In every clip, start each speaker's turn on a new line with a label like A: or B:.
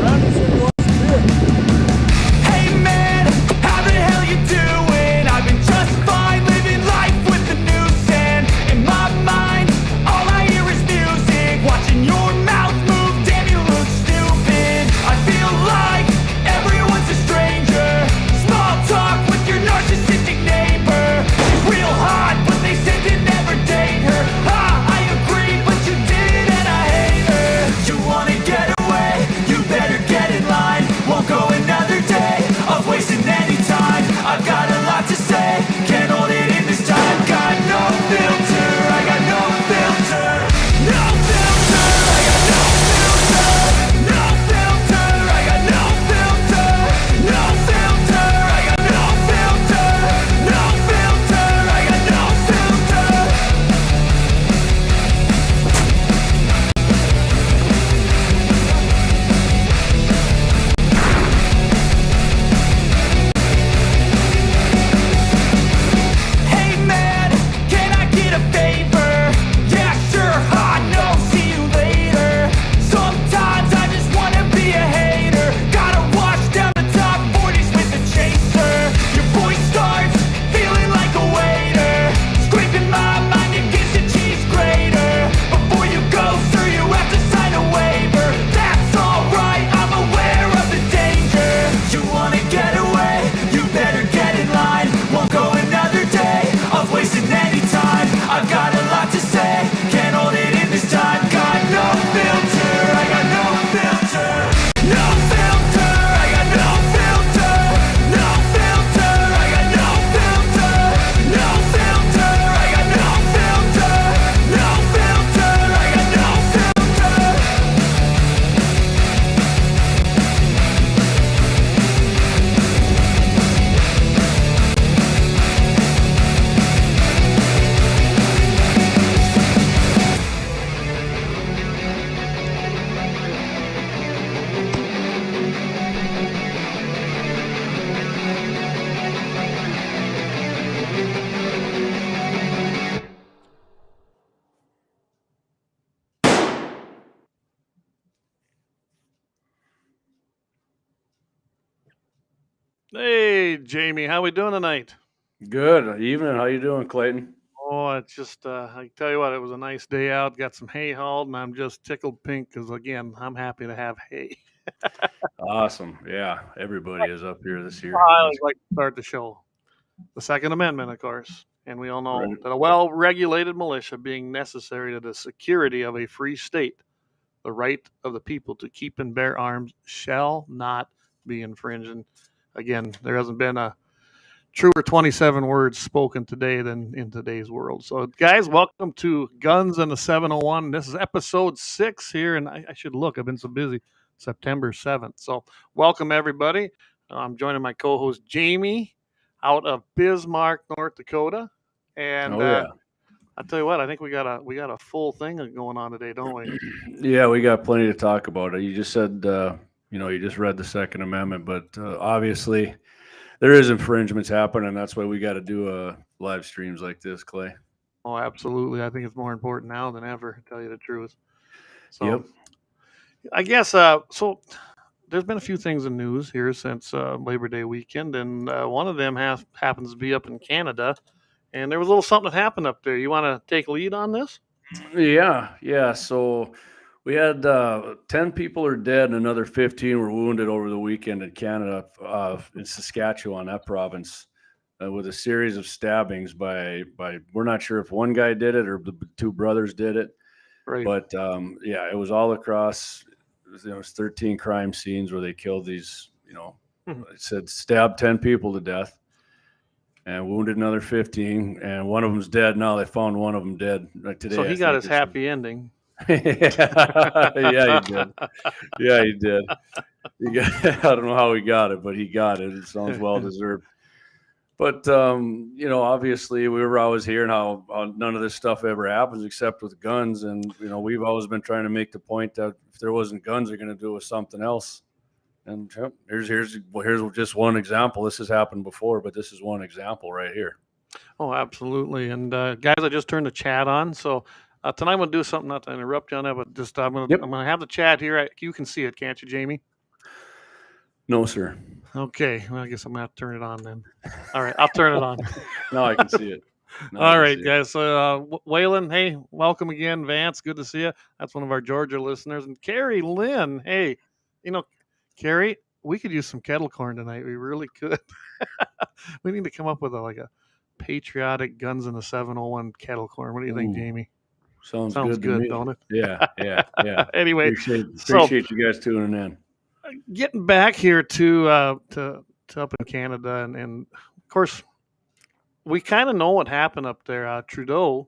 A: around and said he wants a beer.
B: Hey man, how the hell you doing? I've been just fine, living life with the news, and in my mind, all I hear is music. Watching your mouth move, damn you look stupid. I feel like everyone's a stranger. Small talk with your narcissistic neighbor. She's real hot, but they said to never date her. I agree, but you did and I hate her. You wanna get away? You better get in line. Won't go another day of wasting any time. I've got a lot to say, can't hold it in this time. Got no filter, I got no filter. No filter, I got no filter. No filter, I got no filter. No filter, I got no filter. No filter, I got no filter. Hey man, can I get a favor? Yeah, sure, no, see you later. Sometimes I just wanna be a hater. Gotta wash down the top 40s with a chaser. Your voice starts feeling like a waiter. Scraping my mind against a cheese grater. Before you go, sir, you have to sign a waiver. That's alright, I'm aware of the danger. You wanna get away? You better get in line. Won't go another day of wasting any time. I've got a lot to say, can't hold it in this time. Got no filter, I got no filter. No filter, I got no filter. No filter, I got no filter. No filter, I got no filter. No filter, I got no filter.
C: Hey, Jamie, how we doing tonight?
A: Good evening. How you doing, Clayton?
C: Oh, it's just, I tell you what, it was a nice day out. Got some hay hauled, and I'm just tickled pink because, again, I'm happy to have hay.
A: Awesome. Yeah, everybody is up here this year.
C: I always like to start the show. The Second Amendment, of course. And we all know
A: Right.
C: that a well-regulated militia being necessary to the security of a free state, the right of the people to keep and bear arms shall not be infringed. And again, there hasn't been a truer 27 words spoken today than in today's world. So, guys, welcome to Guns and the 701. This is episode 6 here, and I should look. I've been so busy. September 7th. So, welcome, everybody. I'm joining my co-host, Jamie, out of Bismarck, North Dakota. And
A: Oh yeah.
C: I tell you what, I think we got a full thing going on today, don't we?
A: Yeah, we got plenty to talk about. You just said, you just read the Second Amendment, but obviously there is infringements happening, and that's why we got to do live streams like this, Clay.
C: Oh, absolutely. I think it's more important now than ever, to tell you the truth. So,
A: Yep.
C: I guess so. There's been a few things in news here since Labor Day weekend, and one of them happens to be up in Canada. And there was a little something that happened up there. You want to take lead on this?
A: Yeah. So we had 10 people are dead and another 15 were wounded over the weekend in Canada, in Saskatchewan, that province, with a series of stabbings by we're not sure if one guy did it or the two brothers did it,
C: Right.
A: but it was all across. There was 13 crime scenes where they killed these. It said stabbed 10 people to death and wounded another 15, and one of them's dead now. They found one of them dead today.
C: So he got his happy ending.
A: Yeah, he did. Yeah, he did. I don't know how he got it, but he got it. It sounds well deserved. But obviously, we were always hearing how none of this stuff ever happens except with guns, and we've always been trying to make the point that if there wasn't guns, they're going to do it with something else. And here's just one example. This has happened before, but this is one example right here.
C: Oh, absolutely. And guys, I just turned the chat on, so tonight I'm going to do something, not to interrupt you on that, but just I'm going to have the chat here. You can see it, can't you, Jamie?
A: No, sir.
C: Okay, well, I guess I'm gonna have to turn it on then. All right, I'll turn it on.
A: Now I can see it. Now I
C: All
A: can
C: right,
A: see it.
C: guys. So, Waylon, hey, welcome again. Vance, good to see you. That's one of our Georgia listeners. And Carrie Lynn, hey, Carrie, we could use some kettle corn tonight. We really could. We need to come up with a patriotic Guns in the 701 kettle corn. What do you think,
A: Ooh,
C: Jamie?
A: sounds
C: Sounds
A: good to me.
C: don't it?
A: Yeah.
C: Anyway,
A: Appreciate you guys tuning in.
C: Getting back here to up in Canada, and of course, we kind of know what happened up there. Trudeau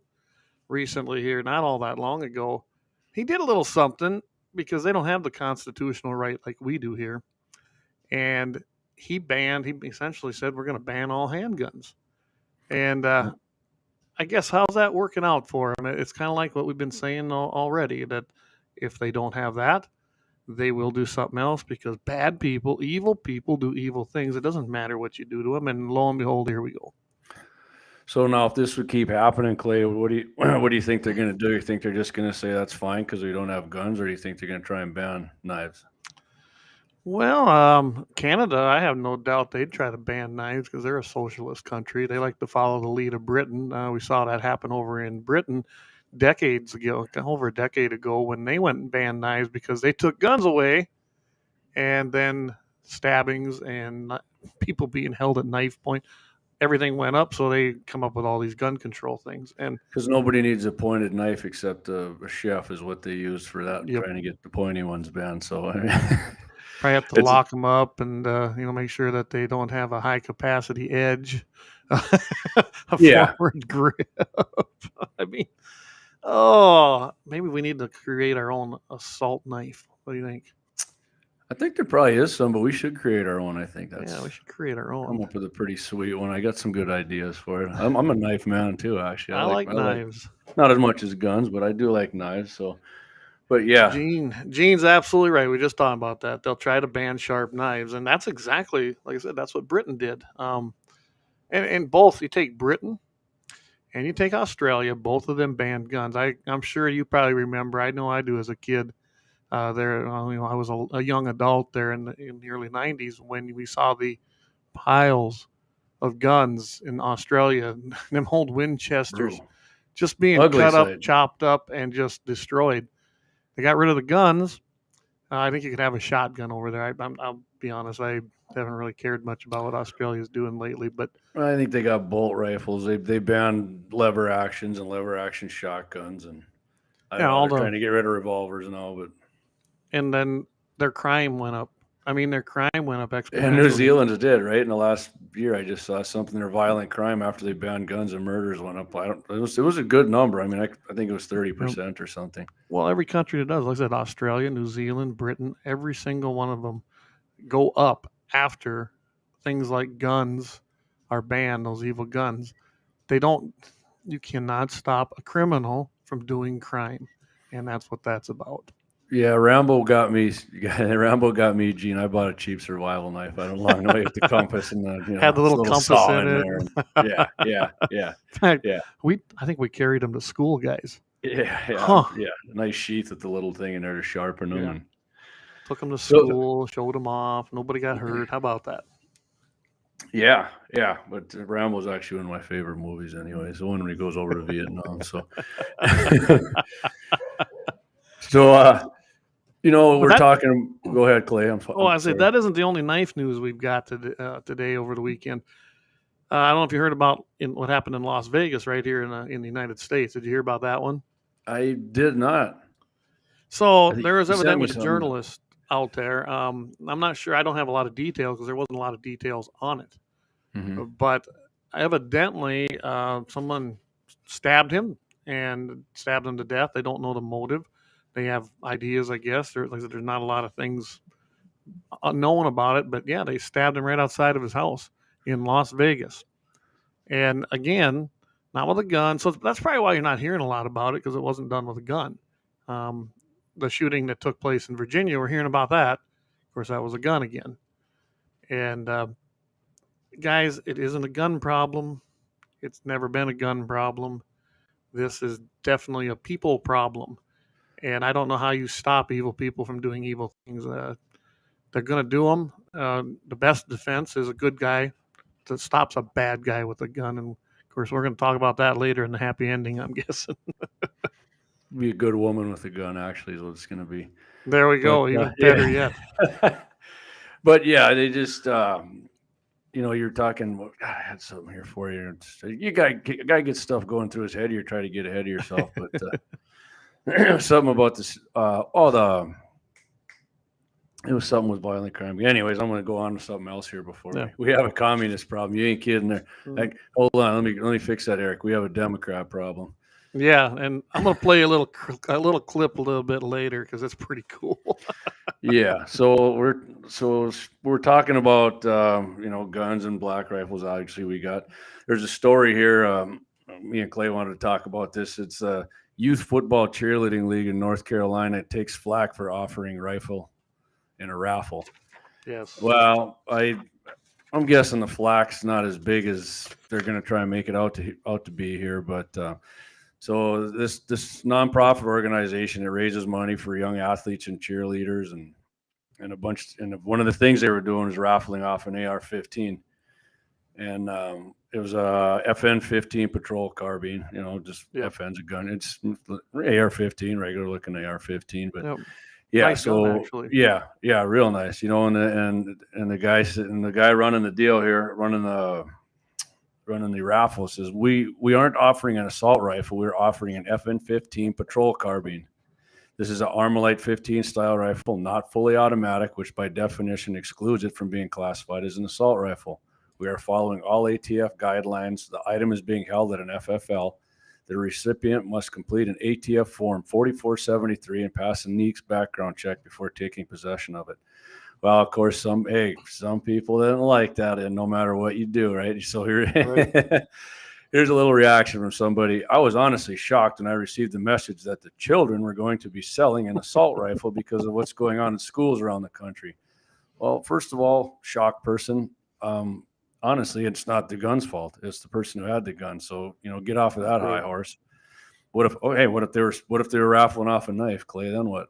C: recently here, not all that long ago, he did a little something because they don't have the constitutional right like we do here, and he essentially said we're going to ban all handguns, and I guess how's that working out for him? It's kind of like what we've been saying already, that if they don't have that, they will do something else because bad people, evil people do evil things. It doesn't matter what you do to them, and lo and behold, here we go.
A: So now, if this would keep happening, Clay, what do you think they're going to do? You think they're just going to say that's fine because we don't have guns, or do you think they're going to try and ban knives?
C: Well, Canada, I have no doubt they'd try to ban knives because they're a socialist country. They like to follow the lead of Britain. We saw that happen over in Britain decades ago, over a decade ago, when they went and banned knives because they took guns away, and then stabbings and people being held at knife point, everything went up. So they come up with all these gun control things, and
A: because nobody needs a pointed knife except a chef is what they use for that,
C: Yep.
A: trying to get the pointy ones banned. So I mean,
C: probably have to lock them up and make sure that they don't have a high capacity edge, forward grip. I mean, maybe we need to create our own assault knife. What do you think?
A: I think there probably is some, but we should create our own. I think we
C: should create our own.
A: Come up with a pretty sweet one. I got some good ideas for it. I'm a knife man too, actually.
C: I like knives.
A: Not as much as guns, but I do like knives. So, but yeah,
C: Gene's absolutely right. We just talked about that. They'll try to ban sharp knives, and that's exactly, like I said, that's what Britain did. And both, you take Britain and you take Australia, both of them banned guns. I'm sure you probably remember. I know I do as a kid. I was a young adult there in the early 90s when we saw the piles of guns in Australia, them old Winchesters, just being cut up, chopped up, and just destroyed. They got rid of the guns. I think you could have a shotgun over there. I'll be honest, I haven't really cared much about what Australia's doing lately, but
A: I think they got bolt rifles. They banned lever actions and lever action shotguns, and they're trying to get rid of revolvers now, but.
C: And then their crime went up. I mean, their crime went up exponentially.
A: And New Zealand did, right? In the last year, I just saw something. Their violent crime after they banned guns and murders went up. It was a good number. I mean, I think it was 30% or something.
C: Well, every country that does, like I said, Australia, New Zealand, Britain, every single one of them go up after things like guns are banned, those evil guns. You cannot stop a criminal from doing crime. And that's what that's about.
A: Yeah, Rambo got me, Gene. I bought a cheap survival knife. I had a long way with the compass and
C: had the little compass in it.
A: Yeah.
C: In fact, I think we carried them to school, guys.
A: Yeah. Nice sheath with the little thing in there to sharpen them.
C: Yeah. Took them to school, showed them off. Nobody got hurt. How about that?
A: Yeah. But Rambo's actually one of my favorite movies, anyways. The one when he goes over to Vietnam. So, we're talking. Go ahead, Clay.
C: I said that isn't the only knife news we've got today over the weekend. I don't know if you heard about what happened in Las Vegas, right here in the United States. Did you hear about that one?
A: I did not.
C: So there was evidently a journalist out there. I'm not sure. I don't have a lot of details because there wasn't a lot of details on it. Mm-hmm. But evidently, someone stabbed him to death. They don't know the motive. They have ideas, I guess. There's not a lot of things known about it, but yeah, they stabbed him right outside of his house in Las Vegas. And again, not with a gun. So that's probably why you're not hearing a lot about it, because it wasn't done with a gun. The shooting that took place in Virginia, we're hearing about that. Of course, that was a gun again. And guys, it isn't a gun problem. It's never been a gun problem. This is definitely a people problem. And I don't know how you stop evil people from doing evil things. They're going to do them. the best defense is a good guy that stops a bad guy with a gun. And of course, we're going to talk about that later in the happy ending, I'm guessing.
A: Be a good woman with a gun, actually, is what it's going to be.
C: There we go. Even better yet.
A: But yeah, they just, you're talking. God, I had something here for you. You got to get stuff going through his head. You're trying to get ahead of yourself, but something about this. It was something with violent crime. Anyways, I'm going to go on to something else here before we have a communist problem. You ain't kidding there. Like, hold on, let me fix that, Eric. We have a Democrat problem.
C: Yeah, and I'm going to play a little clip a little bit later because it's pretty cool.
A: Yeah, so we're talking about guns and black rifles. Obviously, there's a story here. Me and Clay wanted to talk about this. It's a youth football cheerleading league in North Carolina. It takes flack for offering rifle in a raffle.
C: Yes.
A: Well, I'm guessing the flack's not as big as they're going to try and make it out to be here, but. So this nonprofit organization, it raises money for young athletes and cheerleaders and a bunch. And one of the things they were doing was raffling off an AR-15, and it was a FN-15 patrol carbine. FN's a gun. It's AR-15, regular looking AR-15, but yeah.
C: Nice gun, actually.
A: Yeah, real nice. And the guy running the deal here, running the raffle says we aren't offering an assault rifle, we're offering an FN-15 patrol carbine. This is an Armalite 15 style rifle, not fully automatic, which by definition excludes it from being classified as an assault rifle. We are following all ATF guidelines. The item is being held at an FFL. The recipient must complete an ATF form 4473 and pass a NEEKS background check before taking possession of it. Well, of course, some people didn't like that, and no matter what you do, right? So here's a little reaction from somebody. I was honestly shocked when I received the message that the children were going to be selling an assault rifle because of what's going on in schools around the country. Well, first of all, shocked person. Honestly, it's not the gun's fault. It's the person who had the gun. So, get off of that high horse. What if they were raffling off a knife, Clay? Then what?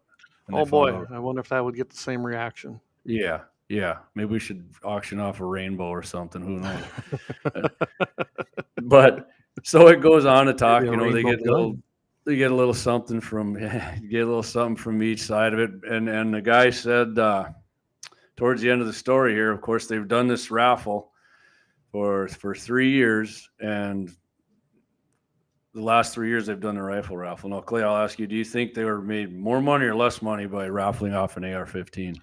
C: Oh boy, I wonder if that would get the same reaction.
A: Yeah. Maybe we should auction off a rainbow or something. Who knows? But so it goes on to talk. They get a little something from each side of it. And the guy said towards the end of the story here, of course, they've done this raffle for 3 years, and the last 3 years they've done a rifle raffle. Now, Clay, I'll ask you: do you think they were made more money or less money by raffling off an AR-15?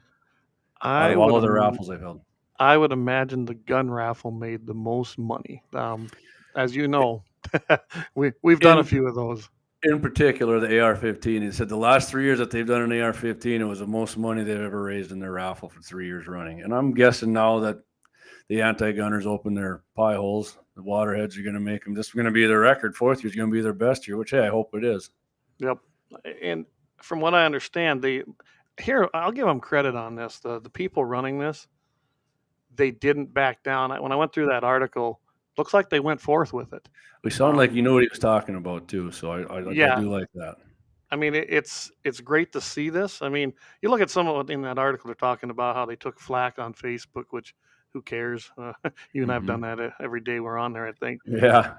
A: All of the raffles they've held.
C: I would imagine the gun raffle made the most money. As you know, we've done a few of those.
A: In particular, the AR-15. He said the last 3 years that they've done an AR-15, it was the most money they've ever raised in their raffle for 3 years running. And I'm guessing now that the anti-gunners open their pie holes, the waterheads are going to make them. This is going to be their record. Fourth year is going to be their best year, which, hey, I hope it is.
C: Yep. And from what I understand, I'll give them credit on this. The people running this, they didn't back down. When I went through that article, looks like they went forth with it.
A: We sound like you know what he was talking about too, so I do like that.
C: I mean, it's great to see this. I mean, you look at some of it in that article, they're talking about how they took flack on Facebook, which who cares? You and I've done that every day we're on there, I think.
A: Yeah.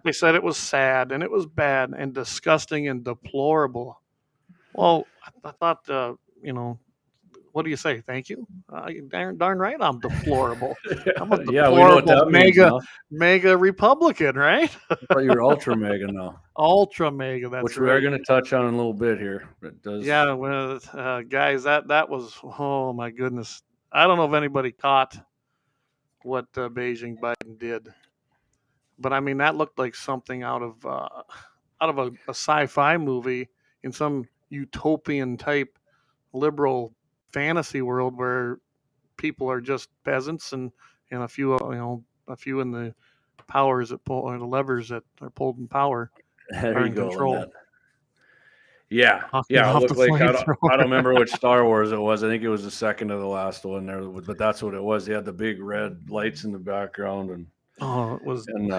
C: They said it was sad and it was bad and disgusting and deplorable. Well, I thought, what do you say? Thank you. Darn right, I'm deplorable. I'm a deplorable mega Republican, right?
A: I thought you were ultra mega now.
C: Ultra mega, that's
A: which we are going to touch on in a little bit here. It does.
C: Yeah, well, guys, that was, oh my goodness. I don't know if anybody caught what Beijing Biden did, but I mean that looked like something out of a sci-fi movie in some utopian type liberal fantasy world where people are just peasants and a few in the powers that pull, or the levers that are pulled in power are in control.
A: Yeah. It looked like I don't remember which Star Wars it was. I think it was the second to the last one there, but that's what it was. They had the big red lights in the background, and
C: it was. And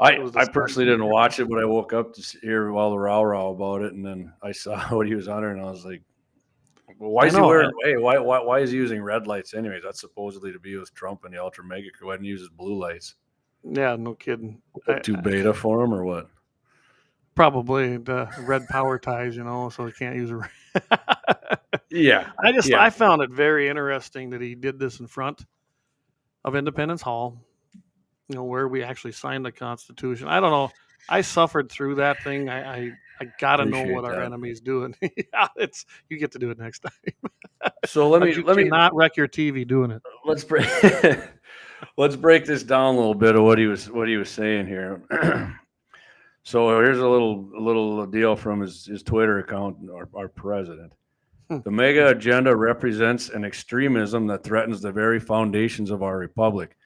A: I personally didn't watch it, but I woke up to hear all the rah-rah about it, and then I saw what he was under, and I was like, Well, why
C: I
A: is he
C: know.
A: wearing? Hey, why is he using red lights anyways? That's supposedly to be with Trump and the ultra mega. Why didn't he use blue lights?
C: Yeah, no kidding.
A: Too beta for him or what?
C: Probably the red power ties, so he can't use a.
A: Yeah,
C: I found it very interesting that he did this in front of Independence Hall, where we actually signed the Constitution. I don't know. I suffered through that thing. I got to know
A: Appreciate
C: what our
A: that.
C: enemy's doing. Yeah, you get to do it next time.
A: So
C: But you cannot wreck your TV doing it.
A: let's break let's break this down a little bit of what he was saying here. So here's a little deal from his Twitter account, our president. The mega agenda represents an extremism that threatens the very foundations of our republic.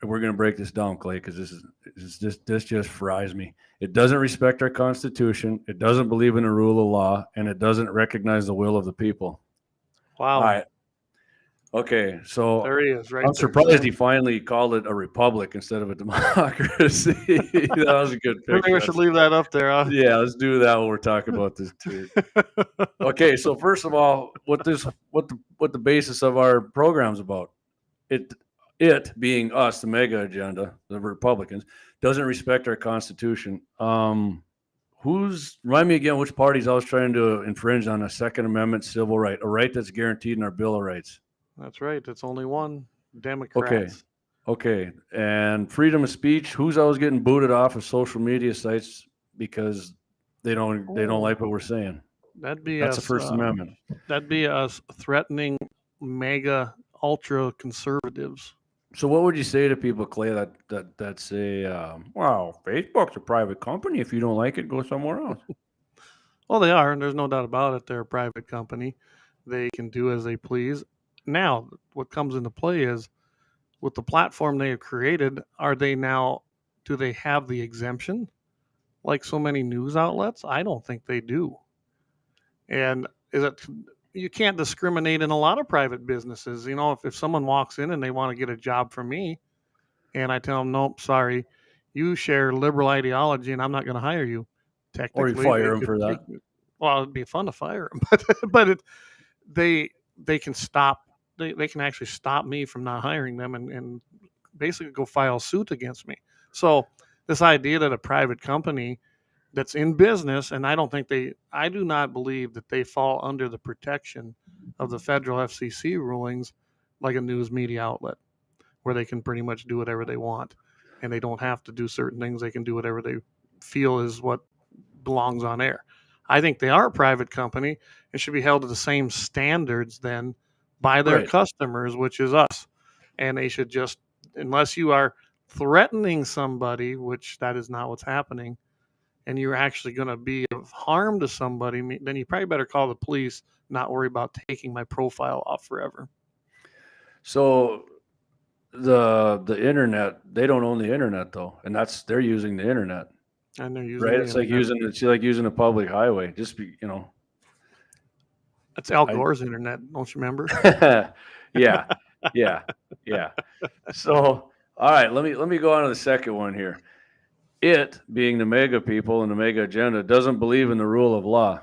A: And we're going to break this down, Clay, because this just fries me. It doesn't respect our Constitution. It doesn't believe in the rule of law, and it doesn't recognize the will of the people.
C: Wow.
A: All right. Okay, so
C: There he is, right
A: I'm
C: there.
A: surprised he finally called it a republic instead of a democracy. That was a good
C: I think
A: picture.
C: we should leave that up there. Huh?
A: Yeah, let's do that when we're talking about this too. Okay, so first of all, what the basis of our program's about? It being us, the mega agenda, the Republicans, doesn't respect our Constitution. Remind me again, which party's always trying to infringe on a Second Amendment civil right, a right that's guaranteed in our Bill of Rights?
C: That's right. It's only one. Democrats.
A: Okay. And freedom of speech, who's always getting booted off of social media sites because they don't like what we're saying?
C: That's
A: the First Amendment.
C: That'd be us threatening mega ultra conservatives.
A: So what would you say to people, Clay, that say, wow, Facebook's a private company. If you don't like it, go somewhere else?
C: Well, they are, and there's no doubt about it. They're a private company. They can do as they please. Now, what comes into play is, with the platform they have created, do they have the exemption like so many news outlets? I don't think they do. And you can't discriminate in a lot of private businesses. If someone walks in and they want to get a job from me and I tell them, nope, sorry, you share liberal ideology and I'm not going to hire you. Technically,
A: or you fire them for that.
C: Well, it'd be fun to fire them, but they can stop. They can actually stop me from not hiring them and basically go file suit against me. So this idea that a private company that's in business, and I do not believe that they fall under the protection of the federal FCC rulings like a news media outlet, where they can pretty much do whatever they want, and they don't have to do certain things. They can do whatever they feel is what belongs on air. I think they are a private company and should be held to the same standards then by their customers, which is us. And they should just, unless you are threatening somebody, which that is not what's happening, and you're actually going to be of harm to somebody, then you probably better call the police, not worry about taking my profile off forever.
A: So the internet, they don't own the internet though, and they're using the internet.
C: And they're using
A: it's like using a public highway.
C: That's Al Gore's internet, don't you remember?
A: Yeah. So all right, let me go on to the second one here. It, being the mega people and the mega agenda, doesn't believe in the rule of law.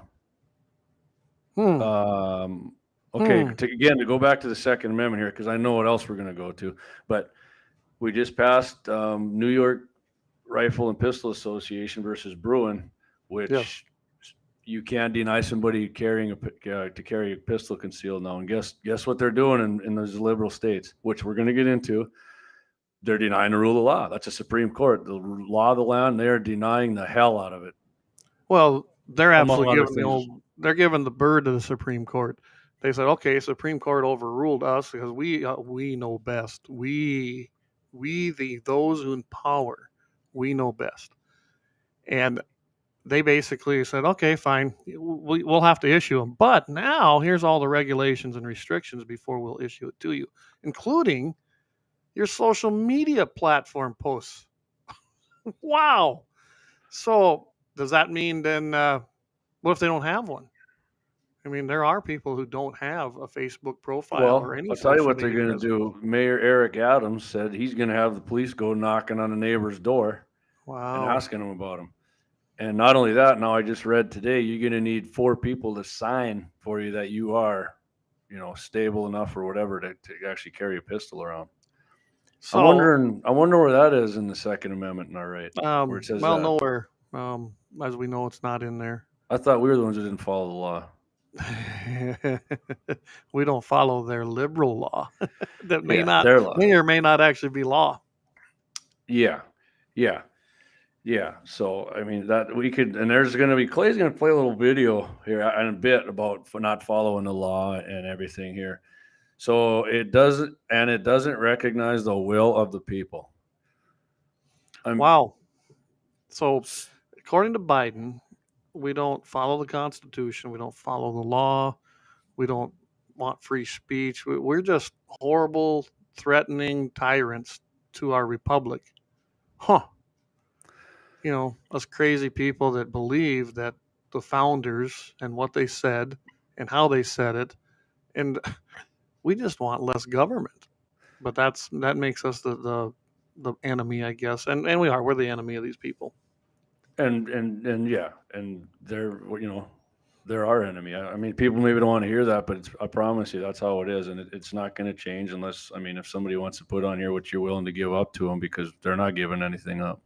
A: To go back to the Second Amendment here, because I know what else we're going to go to, but we just passed New York Rifle and Pistol Association versus Bruin, which you can't deny somebody to carry a pistol concealed now. And guess what they're doing in those liberal states, which we're going to get into. They're denying the rule of law. That's a Supreme Court. The law of the land, they're denying the hell out of it.
C: Well, they're absolutely giving the bird to the Supreme Court. They said, okay, Supreme Court overruled us because we know best. Those who in power, we know best. And they basically said, okay, fine, we'll have to issue them. But now here's all the regulations and restrictions before we'll issue it to you, including your social media platform posts. Wow. So does that mean then what if they don't have one? I mean, there are people who don't have a Facebook profile or any.
A: I'll tell you what they're going to do. Mayor Eric Adams said he's going to have the police go knocking on the neighbor's door and asking them about them. And not only that, now I just read today, you're going to need 4 people to sign for you that you are, stable enough or whatever to actually carry a pistol around.
C: So
A: I wonder where that is in the Second Amendment in our right, where it says
C: well,
A: that.
C: nowhere. As we know, it's not in there.
A: I thought we were the ones that didn't follow the law.
C: We don't follow their liberal law that may
A: their law.
C: or may not actually be law.
A: Yeah. So I mean that we could, and there's going to be Clay's going to play a little video here in a bit about not following the law and everything here. So it doesn't recognize the will of the people.
C: Wow. So according to Biden, we don't follow the Constitution. We don't follow the law. We don't want free speech. We're just horrible, threatening tyrants to our republic. Huh. Us crazy people that believe that the founders and what they said and how they said it, and we just want less government. But that makes us the enemy, I guess, and we're the enemy of these people.
A: And yeah, and they're they're our enemy. I mean, people maybe don't want to hear that, but I promise you that's how it is, and it's not going to change unless, if somebody wants to put on here what you're willing to give up to them, because they're not giving anything up.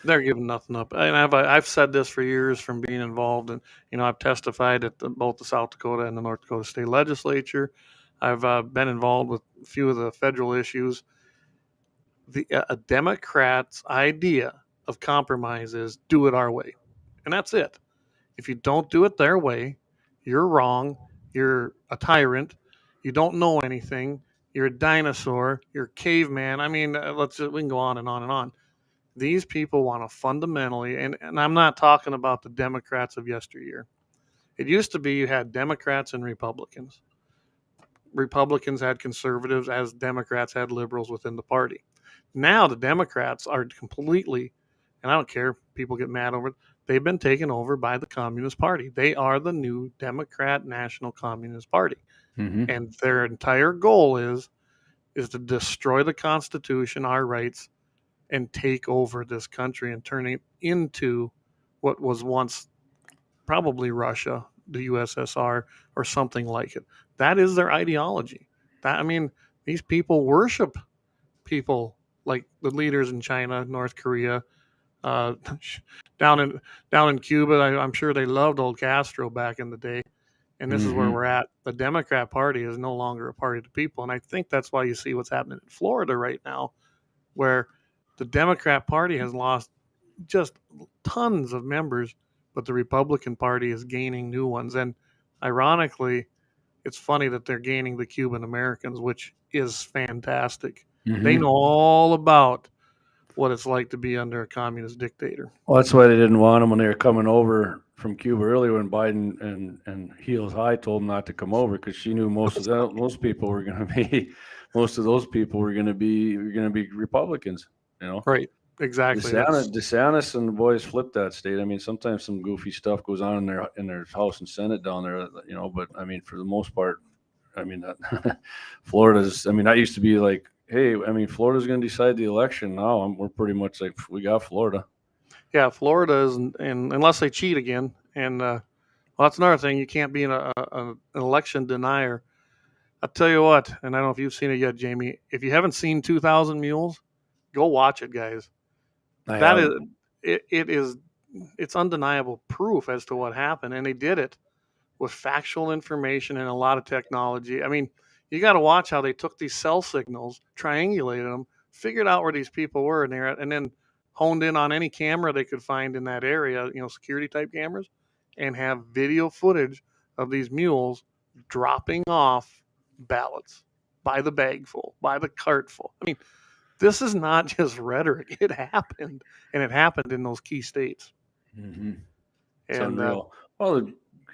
C: They're giving nothing up. And I've said this for years from being involved, and I've testified at both the South Dakota and the North Dakota State Legislature. I've been involved with a few of the federal issues. A Democrat's idea of compromise is do it our way, and that's it. If you don't do it their way, you're wrong. You're a tyrant. You don't know anything. You're a dinosaur. You're a caveman. I mean, we can go on and on and on. These people want to fundamentally, and I'm not talking about the Democrats of yesteryear. It used to be you had Democrats and Republicans. Republicans had conservatives as Democrats had liberals within the party. Now the Democrats are completely, and I don't care, people get mad over it, they've been taken over by the Communist Party. They are the new Democrat National Communist Party.
A: Mm-hmm.
C: And their entire goal is to destroy the Constitution, our rights, and take over this country and turn it into what was once probably Russia, the USSR, or something like it. That is their ideology. These people worship people like the leaders in China, North Korea, down in Cuba. I'm sure they loved old Castro back in the day. And this is where we're at. The Democrat Party is no longer a party of the people. And I think that's why you see what's happening in Florida right now, where the Democrat Party has lost just tons of members, but the Republican Party is gaining new ones. And ironically, it's funny that they're gaining the Cuban Americans, which is fantastic.
A: Mm-hmm.
C: They know all about what it's like to be under a communist dictator.
A: Well, that's why they didn't want them when they were coming over from Cuba earlier, when Biden and Heels High told them not to come over, because she knew most of those people were going to be Republicans.
C: Right, exactly.
A: DeSantis and the boys flipped that state. I mean, sometimes some goofy stuff goes on in their House and Senate down there, but I mean, for the most part, Florida's. That used to be like, hey, Florida's going to decide the election. Now we're pretty much like, we got Florida. Yeah,
C: Florida is, and unless they cheat again, and that's another thing. You can't be an election denier. I'll tell you what, and I don't know if you've seen it yet, Jamie. If you haven't seen 2,000 Mules, go watch it, guys. It's undeniable proof as to what happened, and they did it with factual information and a lot of technology. You got to watch how they took these cell signals, triangulated them, figured out where these people were, and then honed in on any camera they could find in that area, security type cameras, and have video footage of these mules dropping off ballots by the bagful, by the cartful. This is not just rhetoric. It happened, and it happened in those key states.
A: Mm-hmm. It's unreal.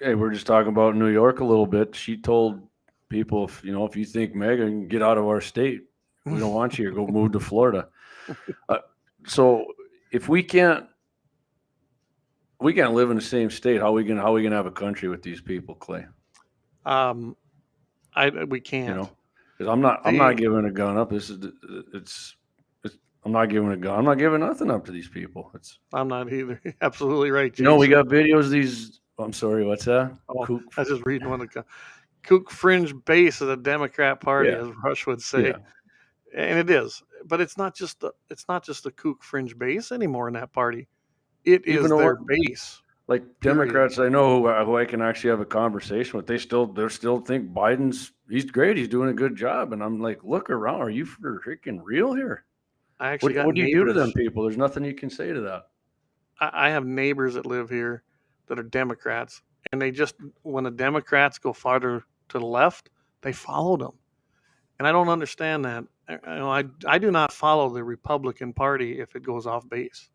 A: Hey, we're just talking about New York a little bit. She told people, if you think MAGA can get out of our state, we don't want you here. Go move to Florida. So if we can't live in the same state, how are we gonna have a country with these people, Clay?
C: We can't.
A: Because I'm not giving a gun up. I'm not giving a gun. I'm not giving nothing up to these people.
C: I'm not either. Absolutely right,
A: You know, we
C: Jason.
A: got videos of these. I'm sorry, what's that?
C: Oh,
A: Kook.
C: I was just reading one of the kook fringe base of the Democrat Party,
A: Yeah.
C: as Rush would say,
A: Yeah.
C: and it is. But it's not just the kook fringe base anymore in that party. It
A: Even
C: is
A: though
C: their
A: what-
C: base.
A: Like
C: Period.
A: Democrats I know who I can actually have a conversation with, they still think he's great. He's doing a good job. And I'm like, look around. Are you freaking real here?
C: I actually got
A: What do you do to
C: neighbors.
A: them people? There's nothing you can say to that.
C: I have neighbors that live here that are Democrats, and they just, when the Democrats go farther to the left, they follow them, and I don't understand that. I do not follow the Republican Party if it goes off base.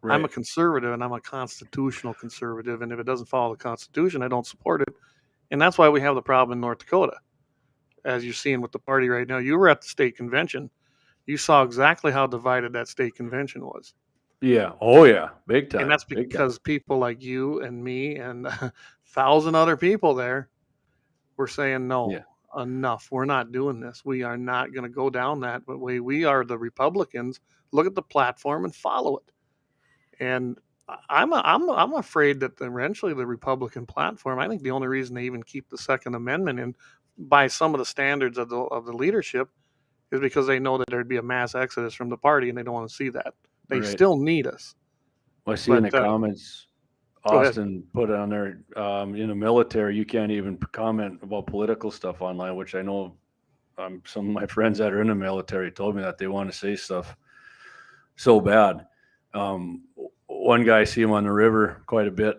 A: Right.
C: I'm a conservative, and I'm a constitutional conservative, and if it doesn't follow the Constitution, I don't support it, and that's why we have the problem in North Dakota, as you're seeing with the party right now. You were at the state convention. You saw exactly how divided that state convention was.
A: Yeah. Oh yeah. Big time.
C: And that's
A: Big time.
C: because people like you and me and 1,000 other people there were saying, no,
A: Yeah.
C: enough. We're not doing this. We are not going to go down that way. We are the Republicans. Look at the platform and follow it. And I'm afraid that eventually the Republican platform, I think the only reason they even keep the Second Amendment in by some of the standards of the leadership is because they know that there'd be a mass exodus from the party, and they don't want to see that. They
A: Right.
C: still need us.
A: Well, I see in the
C: But,
A: comments,
C: go ahead.
A: Austin put on there, in the military, you can't even comment about political stuff online, which I know some of my friends that are in the military told me that they want to say stuff so bad. One guy, I see him on the river quite a bit.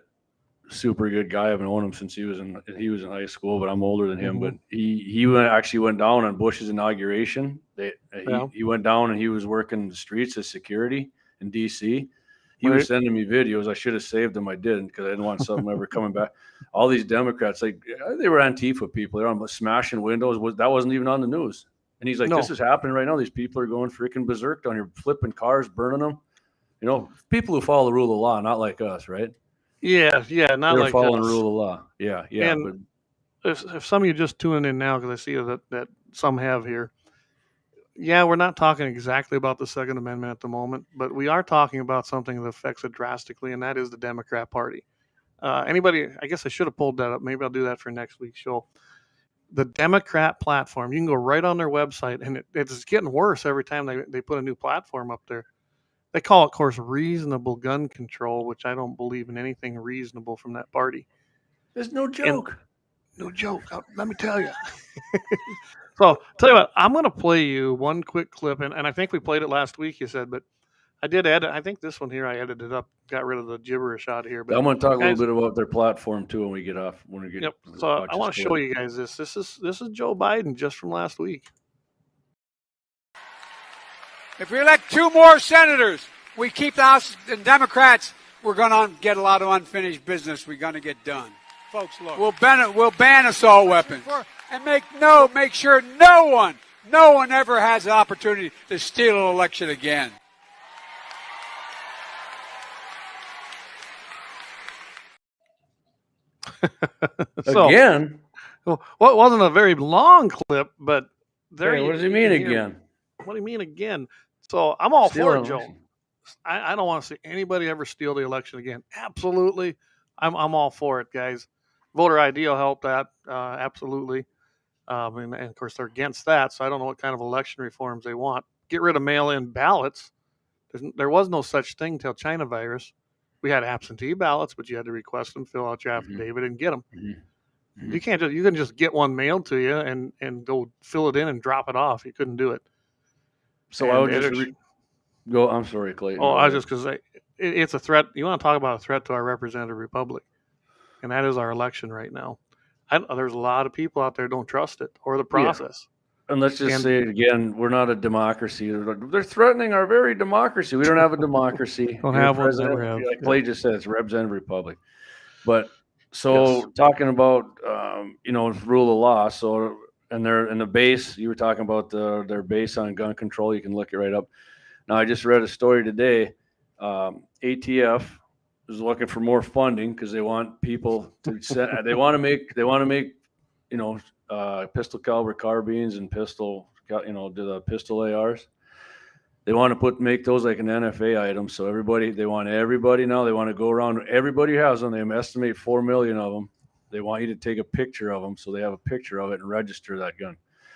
A: Super good guy. I've known him since he was in high school, but I'm older than him.
C: Mhm.
A: But he actually went down on Bush's inauguration. He went down and he was working the streets as security in D.C. He was
C: Right.
A: sending me videos. I should have saved them. I didn't, because I didn't want something ever coming back. All these Democrats, like, they were Antifa people. They're on smashing windows. That wasn't even on the news. And he's like,
C: No.
A: this is happening right now. These people are going freaking berserk down here, flipping cars, burning them. You know, people who follow the rule of law, not like us, right?
C: Yeah, not
A: They're
C: like
A: following
C: us.
A: the rule of law. Yeah.
C: And if some of you just tuning in now, because I see that some have here, we're not talking exactly about the Second Amendment at the moment, but we are talking about something that affects it drastically, and that is the Democrat Party. Anybody, I guess I should have pulled that up. Maybe I'll do that for next week's show. The Democrat platform, you can go right on their website, and it's getting worse every time they put a new platform up there. They call it, of course, reasonable gun control, which I don't believe in anything reasonable from that party.
A: There's no joke.
C: No joke. Let me tell you. So, tell you what, I'm going to play you one quick clip, and I think we played it last week, you said, but I did edit. I think this one here, I edited up, got rid of the gibberish out here. But
A: I'm going to talk a
C: guys,
A: little bit about their platform too when we get off.
C: Yep. So I want to show you guys this. This is Joe Biden just from last week.
D: If we elect 2 more senators, we keep the House and Democrats, we're going to get a lot of unfinished business we're going to get done.
E: Folks, look.
D: We'll ban assault weapons and make sure no one ever has the opportunity to steal an election again.
C: So,
A: again?
C: Well, it wasn't a very long clip, but there.
A: Hey, what does he mean again?
C: What do you mean again? So I'm all
A: Steal
C: for
A: an
C: it, Joe.
A: election.
C: I don't want to see anybody ever steal the election again. Absolutely, I'm all for it, guys. Voter ID will help that, absolutely. And of course they're against that, so I don't know what kind of election reforms they want. Get rid of mail-in ballots. There was no such thing till China virus. We had absentee ballots, but you had to request them, fill out your affidavit, and get them.
A: Mm-hmm.
C: You couldn't just get one mailed to you and go fill it in and drop it off. You couldn't do it.
A: So I would just go. I'm sorry, Clayton.
C: Oh, I was just because it's a threat. You want to talk about a threat to our representative republic, and that is our election right now. There's a lot of people out there who don't trust it or the process.
A: And let's just say it again, we're not a democracy. They're threatening our very democracy. We don't have a democracy.
C: Don't have one, never have.
A: Like Clay just said, it's a representative republic. But so talking about rule of law. So and they're in the base. You were talking about their base on gun control. You can look it right up. Now I just read a story today. ATF is looking for more funding because they want people to send. They want to make pistol caliber carbines and do the pistol ARs. They want to make those like an NFA item. So they want everybody now. They want to go around. Everybody has them. They estimate 4 million of them. They want you to take a picture of them, so they have a picture of it and register that gun.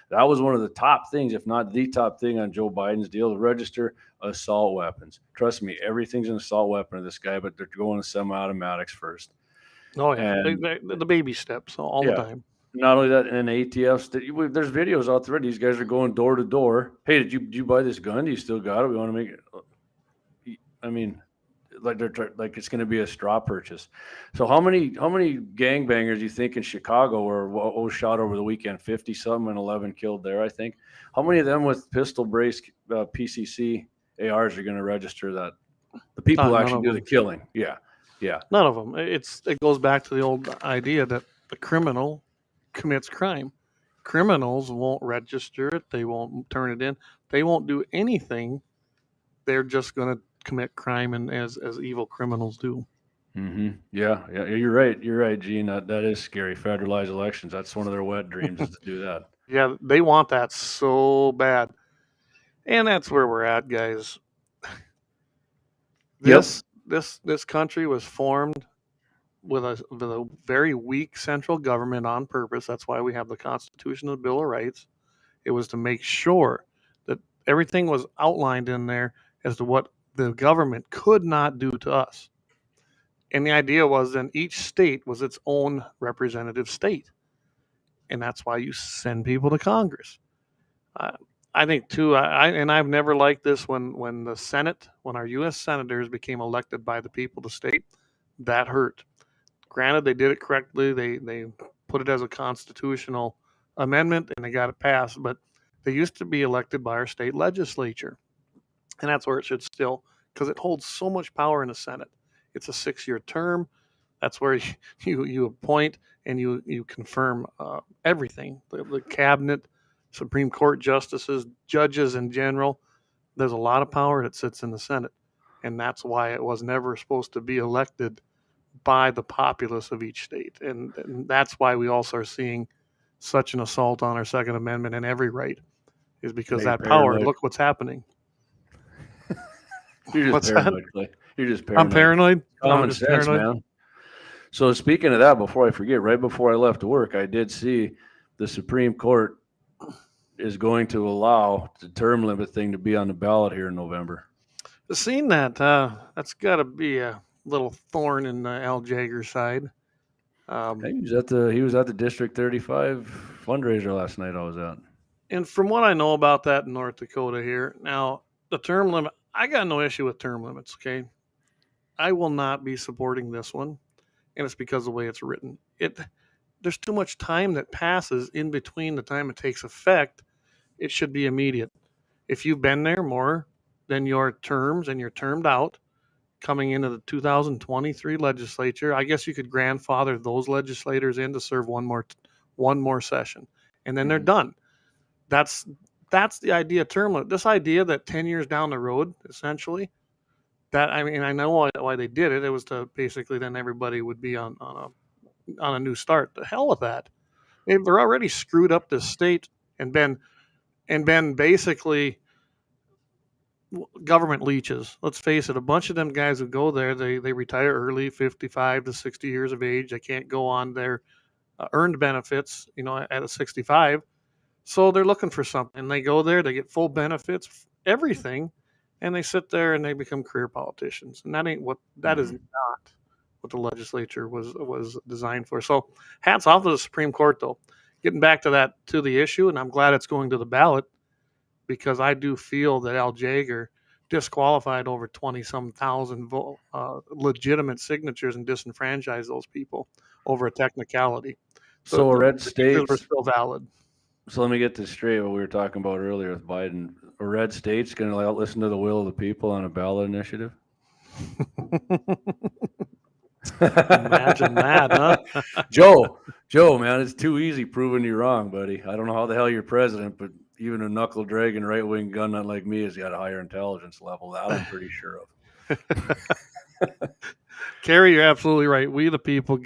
A: That was one of the top things, if not the top thing on Joe Biden's deal, to register assault weapons. Trust me, everything's an assault weapon of this guy, but they're going to semi-automatics first.
C: Oh yeah,
A: And
C: the baby steps all the time.
A: Not only that, and ATFs. There's videos out there. These guys are going door to door. Hey, did you buy this gun? Do you still got it? We want to make it. I mean, like like it's going to be a straw purchase. So how many gangbangers do you think in Chicago were shot over the weekend? 50 something and 11 killed there, I think. How many of them with pistol brace PCC ARs are going to register that? The people who actually do the killing. Yeah.
C: None of them. It goes back to the old idea that the criminal commits crime. Criminals won't register it. They won't turn it in. They won't do anything. They're just going to commit crime, and as evil criminals do.
A: Mm-hmm. Yeah, you're right, Gene. That is scary. Federalized elections. That's one of their wet dreams is to do that.
C: Yeah, they want that so bad, and that's where we're at, guys. This country was formed with a very weak central government on purpose. That's why we have the Constitution and the Bill of Rights. It was to make sure that everything was outlined in there as to what the government could not do to us. And the idea was then each state was its own representative state. And that's why you send people to Congress. I think, too, I've never liked this when the Senate, when our U.S. senators became elected by the people of the state, that hurt. Granted, they did it correctly. They put it as a constitutional amendment, and they got it passed. But they used to be elected by our state legislature. And that's where it should still, because it holds so much power in the Senate. It's a 6-year term. That's where you appoint and you confirm everything. The cabinet, Supreme Court justices, judges in general. There's a lot of power that sits in the Senate. And that's why it was never supposed to be elected by the populace of each state. And that's why we also are seeing such an assault on our Second Amendment and every right, is because that power, look what's happening.
A: You're just paranoid, Clay. You're just paranoid.
C: I'm paranoid?
A: Common sense, man. So speaking of that, before I forget, right before I left work, I did see the Supreme Court is going to allow the term limit thing to be on the ballot here in November.
C: I've seen that. That's got to be a little thorn in Al Jager's side.
A: He was at the District 35 fundraiser last night I was at.
C: And from what I know about that in North Dakota here, now the term limit, I got no issue with term limits, okay? I will not be supporting this one, and it's because of the way it's written. There's too much time that passes in between the time it takes effect. It should be immediate. If you've been there more than your terms and you're termed out coming into the 2023 legislature, I guess you could grandfather those legislators in to serve one more session, and then they're done. That's the idea of term limit. This idea that 10 years down the road, essentially, I know why they did it. It was to basically then everybody would be on a new start. The hell with that. They're already screwed up this state and been basically government leeches. Let's face it, a bunch of them guys who go there, they retire early, 55 to 60 years of age. They can't go on their earned benefits, at a 65. So they're looking for something. They go there, they get full benefits, everything, and they sit there and they become career politicians. And that is not what the legislature was designed for. So hats off to the Supreme Court, though. Getting back to the issue, and I'm glad it's going to the ballot, because I do feel that Al Jager disqualified over 20-some thousand legitimate signatures and disenfranchised those people over a technicality.
A: So a red state
C: were still valid.
A: So let me get this straight. What we were talking about earlier with Biden, a red state's going to listen to the will of the people on a ballot initiative.
C: Imagine that, huh?
A: Joe, man, it's too easy proving you wrong, buddy. I don't know how the hell you're president, but even a knuckle dragging right wing gun nut like me has got a higher intelligence level. That I'm pretty sure of.
C: Kerry, you're absolutely right. We, the people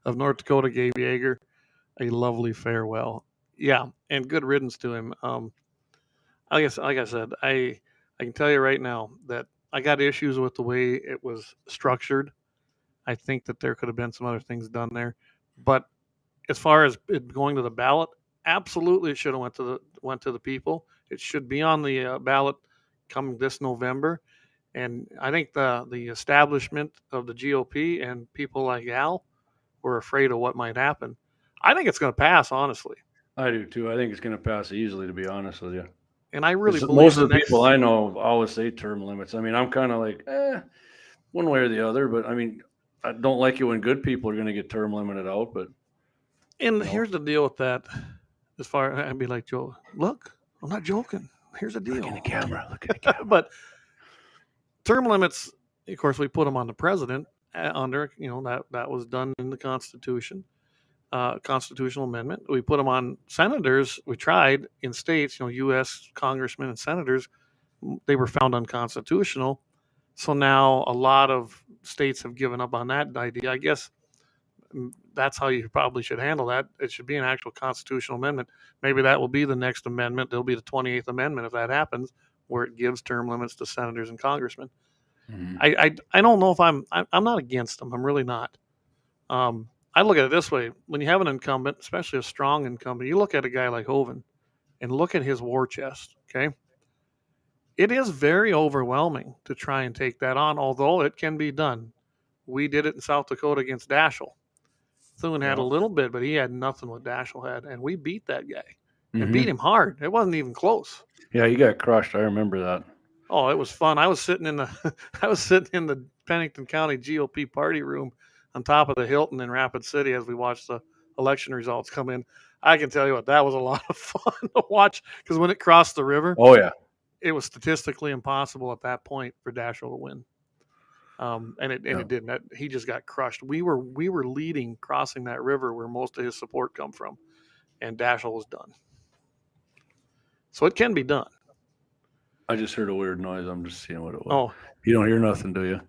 C: of North Dakota, gave Jager a lovely farewell. Yeah, and good riddance to him. Like I said, I I can tell you right now that I got issues with the way it was structured. I think that there could have been some other things done there. But as far as it going to the ballot, absolutely it should have went to the people. It should be on the ballot coming this November. And I think the establishment of the GOP and people like Al were afraid of what might happen. I think it's going to pass, honestly.
A: I do too. I think it's going to pass easily, to be honest with you.
C: And I really
A: 'Cause
C: believe
A: most of the people I know always say term limits. I mean, I'm kind of like, one way or the other. But I mean, I don't like it when good people are going to get term limited out. But
C: And here's the deal with that. As far I'd be like, Joe, look, I'm not joking. Here's the deal.
A: look in the camera. Look at the camera.
C: But term limits, of course, we put them on the president under, that was done in the Constitution, constitutional amendment. We put them on senators. We tried in states, U.S. congressmen and senators, they were found unconstitutional. So now a lot of states have given up on that idea. I guess that's how you probably should handle that. It should be an actual constitutional amendment. Maybe that will be the next amendment. There'll be the 28th Amendment if that happens, where it gives term limits to senators and congressmen. Mm-hmm. I don't know if I'm not against them. I'm really not. I look at it this way. When you have an incumbent, especially a strong incumbent, you look at a guy like Hoeven and look at his war chest, okay? It is very overwhelming to try and take that on, although it can be done. We did it in South Dakota against Daschle. Thune had a little bit, but he had nothing what Daschle had, and we beat that guy. And beat him hard. It wasn't even close.
A: Yeah, he got crushed. I remember that.
C: Oh, it was fun. I was sitting in the Pennington County GOP party room on top of the Hilton in Rapid City as we watched the election results come in. I can tell you what, that was a lot of fun to watch, because when it crossed the river, it was statistically impossible at that point for Daschle to win. It didn't. He just got crushed. We were leading crossing that river where most of his support come from, and Daschle was done. So it can be done.
A: I just heard a weird noise. I'm just seeing what it was.
C: Oh,
A: you don't hear nothing, do you?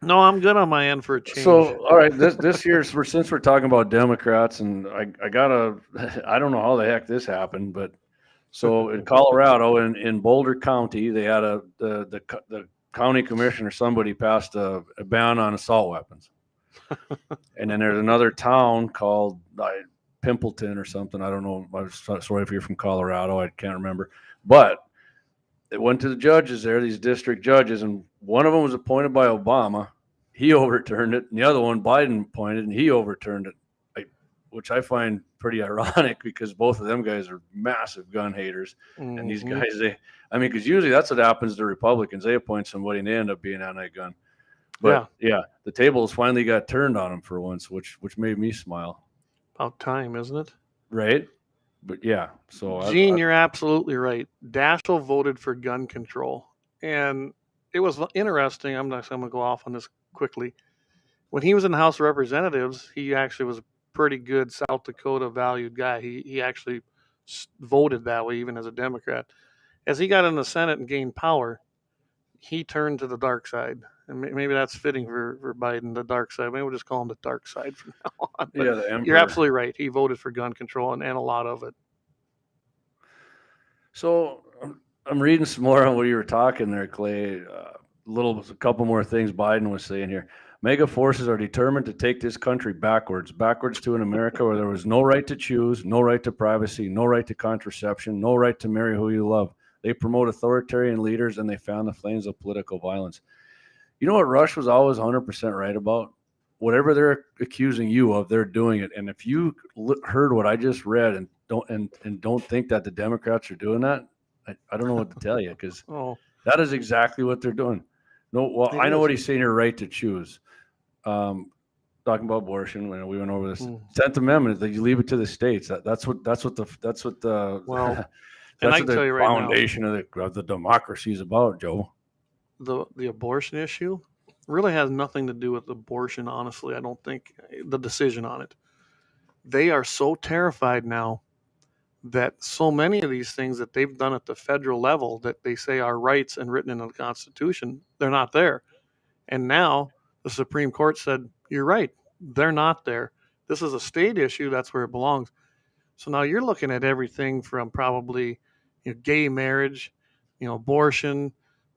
C: No, I'm good on my end for a change.
A: So, all right, this year, since we're talking about Democrats, and I don't know how the heck this happened, but so in Colorado, in Boulder County, they had the county commissioner, somebody passed a ban on assault weapons. And then there's another town called Pimpleton or something. I don't know. I'm sorry if you're from Colorado. I can't remember. But it went to the judges there, these district judges, and one of them was appointed by Obama. He overturned it. And the other one, Biden appointed, and he overturned it, which I find pretty ironic, because both of them guys are massive gun haters. Mm-hmm. And these guys, because usually that's what happens to Republicans. They appoint somebody and they end up being anti-gun. But yeah, the tables finally got turned on them for once, which made me smile.
C: About time, isn't it?
A: Right. But yeah, so
C: Gene, you're absolutely right. Daschle voted for gun control, and it was interesting. I'm going to go off on this quickly. When he was in the House of Representatives, he actually was a pretty good South Dakota valued guy. He actually voted that way, even as a Democrat. As he got in the Senate and gained power, he turned to the dark side. And maybe that's fitting for Biden, the dark side. Maybe we'll just call him the dark side from now on. But
A: the Emperor.
C: You're absolutely right. He voted for gun control and a lot of it.
A: So I'm reading some more on what you were talking there, Clay. A couple more things Biden was saying here. Mega forces are determined to take this country backwards to an America where there was no right to choose, no right to privacy, no right to contraception, no right to marry who you love. They promote authoritarian leaders, and they fan the flames of political violence. You know what Rush was always 100% right about? Whatever they're accusing you of, they're doing it. And if you heard what I just read and don't think that the Democrats are doing that, I don't know what to tell you, because that is exactly what they're doing. No, well, I know what he's saying here, right to choose. Talking about abortion, we went over this 10th Amendment, that you leave it to the states. That's what the foundation of the democracy is about, Joe.
C: The abortion issue really has nothing to do with abortion, honestly. I don't think the decision on it. They are so terrified now that so many of these things that they've done at the federal level that they say are rights and written in the Constitution, they're not there. And now the Supreme Court said, you're right, they're not there. This is a state issue. That's where it belongs. So now you're looking at everything from probably gay marriage, abortion,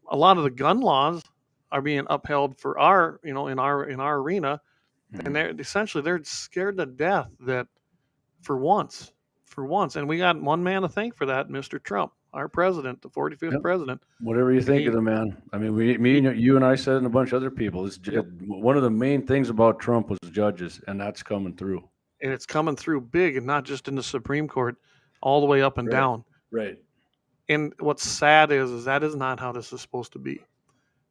C: a lot of the gun laws are being upheld for our, in our arena, and they're scared to death that for once, and we got one man to thank for that, Mr. Trump, our president, the 45th
A: Yep.
C: president.
A: Whatever you think of the man. I mean, you and I said, and a bunch of other people, one of the main things about Trump was judges, and that's coming through.
C: And it's coming through big, and not just in the Supreme Court, all the way up and down.
A: Right.
C: And what's sad is that is not how this is supposed to be.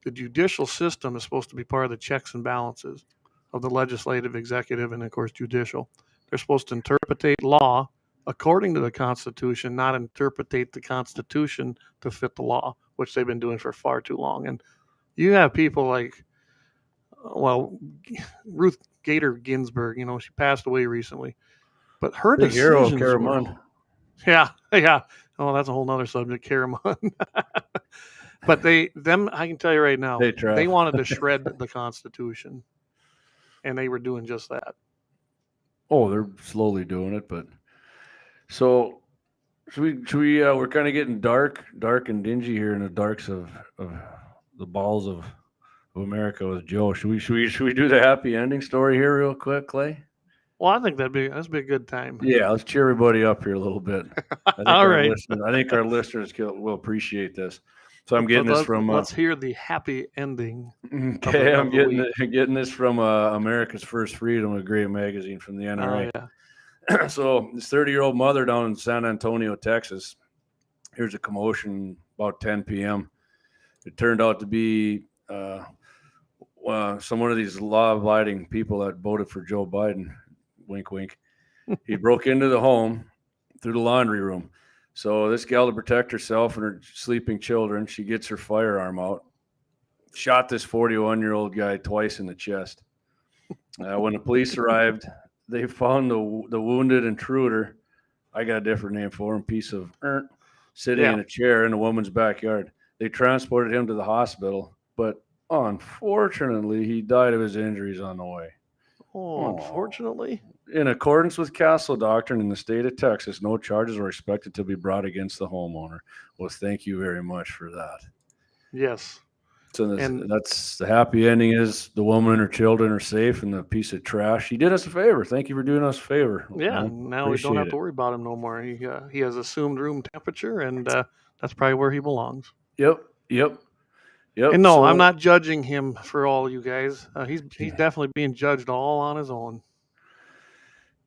C: The judicial system is supposed to be part of the checks and balances of the legislative, executive, and of course judicial. They're supposed to interpretate law according to the Constitution, not interpretate the Constitution to fit the law, which they've been doing for far too long. And you have people like, Ruth Gator Ginsburg, she passed away recently, but her
A: Big hero,
C: decisions
A: Caramon.
C: Yeah. Oh, that's a whole nother subject, Caramon. But I can tell you right now, they wanted to shred the Constitution, and they were doing just that.
A: Oh, they're slowly doing it, but so should we we're kind of getting dark and dingy here in the darks of the balls of America with Joe. Should we do the happy ending story here real quick, Clay?
C: Well, I think that'd be a good time.
A: Yeah, let's cheer everybody up here a little bit.
C: All right.
A: I think our listeners will appreciate this. So I'm getting this from.
C: Let's hear the happy ending.
A: Okay, I'm getting this from America's First Freedom, a great magazine from the NRA.
C: Oh, yeah.
A: So this 30-year-old mother down in San Antonio, Texas. Here's a commotion about 10 p.m. It turned out to be one of these law-abiding people that voted for Joe Biden. Wink, wink. He broke into the home through the laundry room. So this gal, to protect herself and her sleeping children, she gets her firearm out, shot this 41-year-old guy twice in the chest. When the police arrived, they found the wounded intruder. I got a different name for him. Piece of sitting in a chair in a woman's backyard. They transported him to the hospital, but unfortunately, he died of his injuries on the way.
C: Oh, unfortunately.
A: In accordance with Castle Doctrine in the state of Texas, no charges are expected to be brought against the homeowner. Well, thank you very much for that.
C: Yes.
A: So that's the happy ending is the woman and her children are safe, and the piece of trash. He did us a favor. Thank you for doing us a favor.
C: Yeah. Now we don't have to worry about him no more. He has assumed room temperature, and that's probably where he belongs.
A: Yep.
C: And no, I'm not judging him for all you guys. He's definitely being judged all on his own.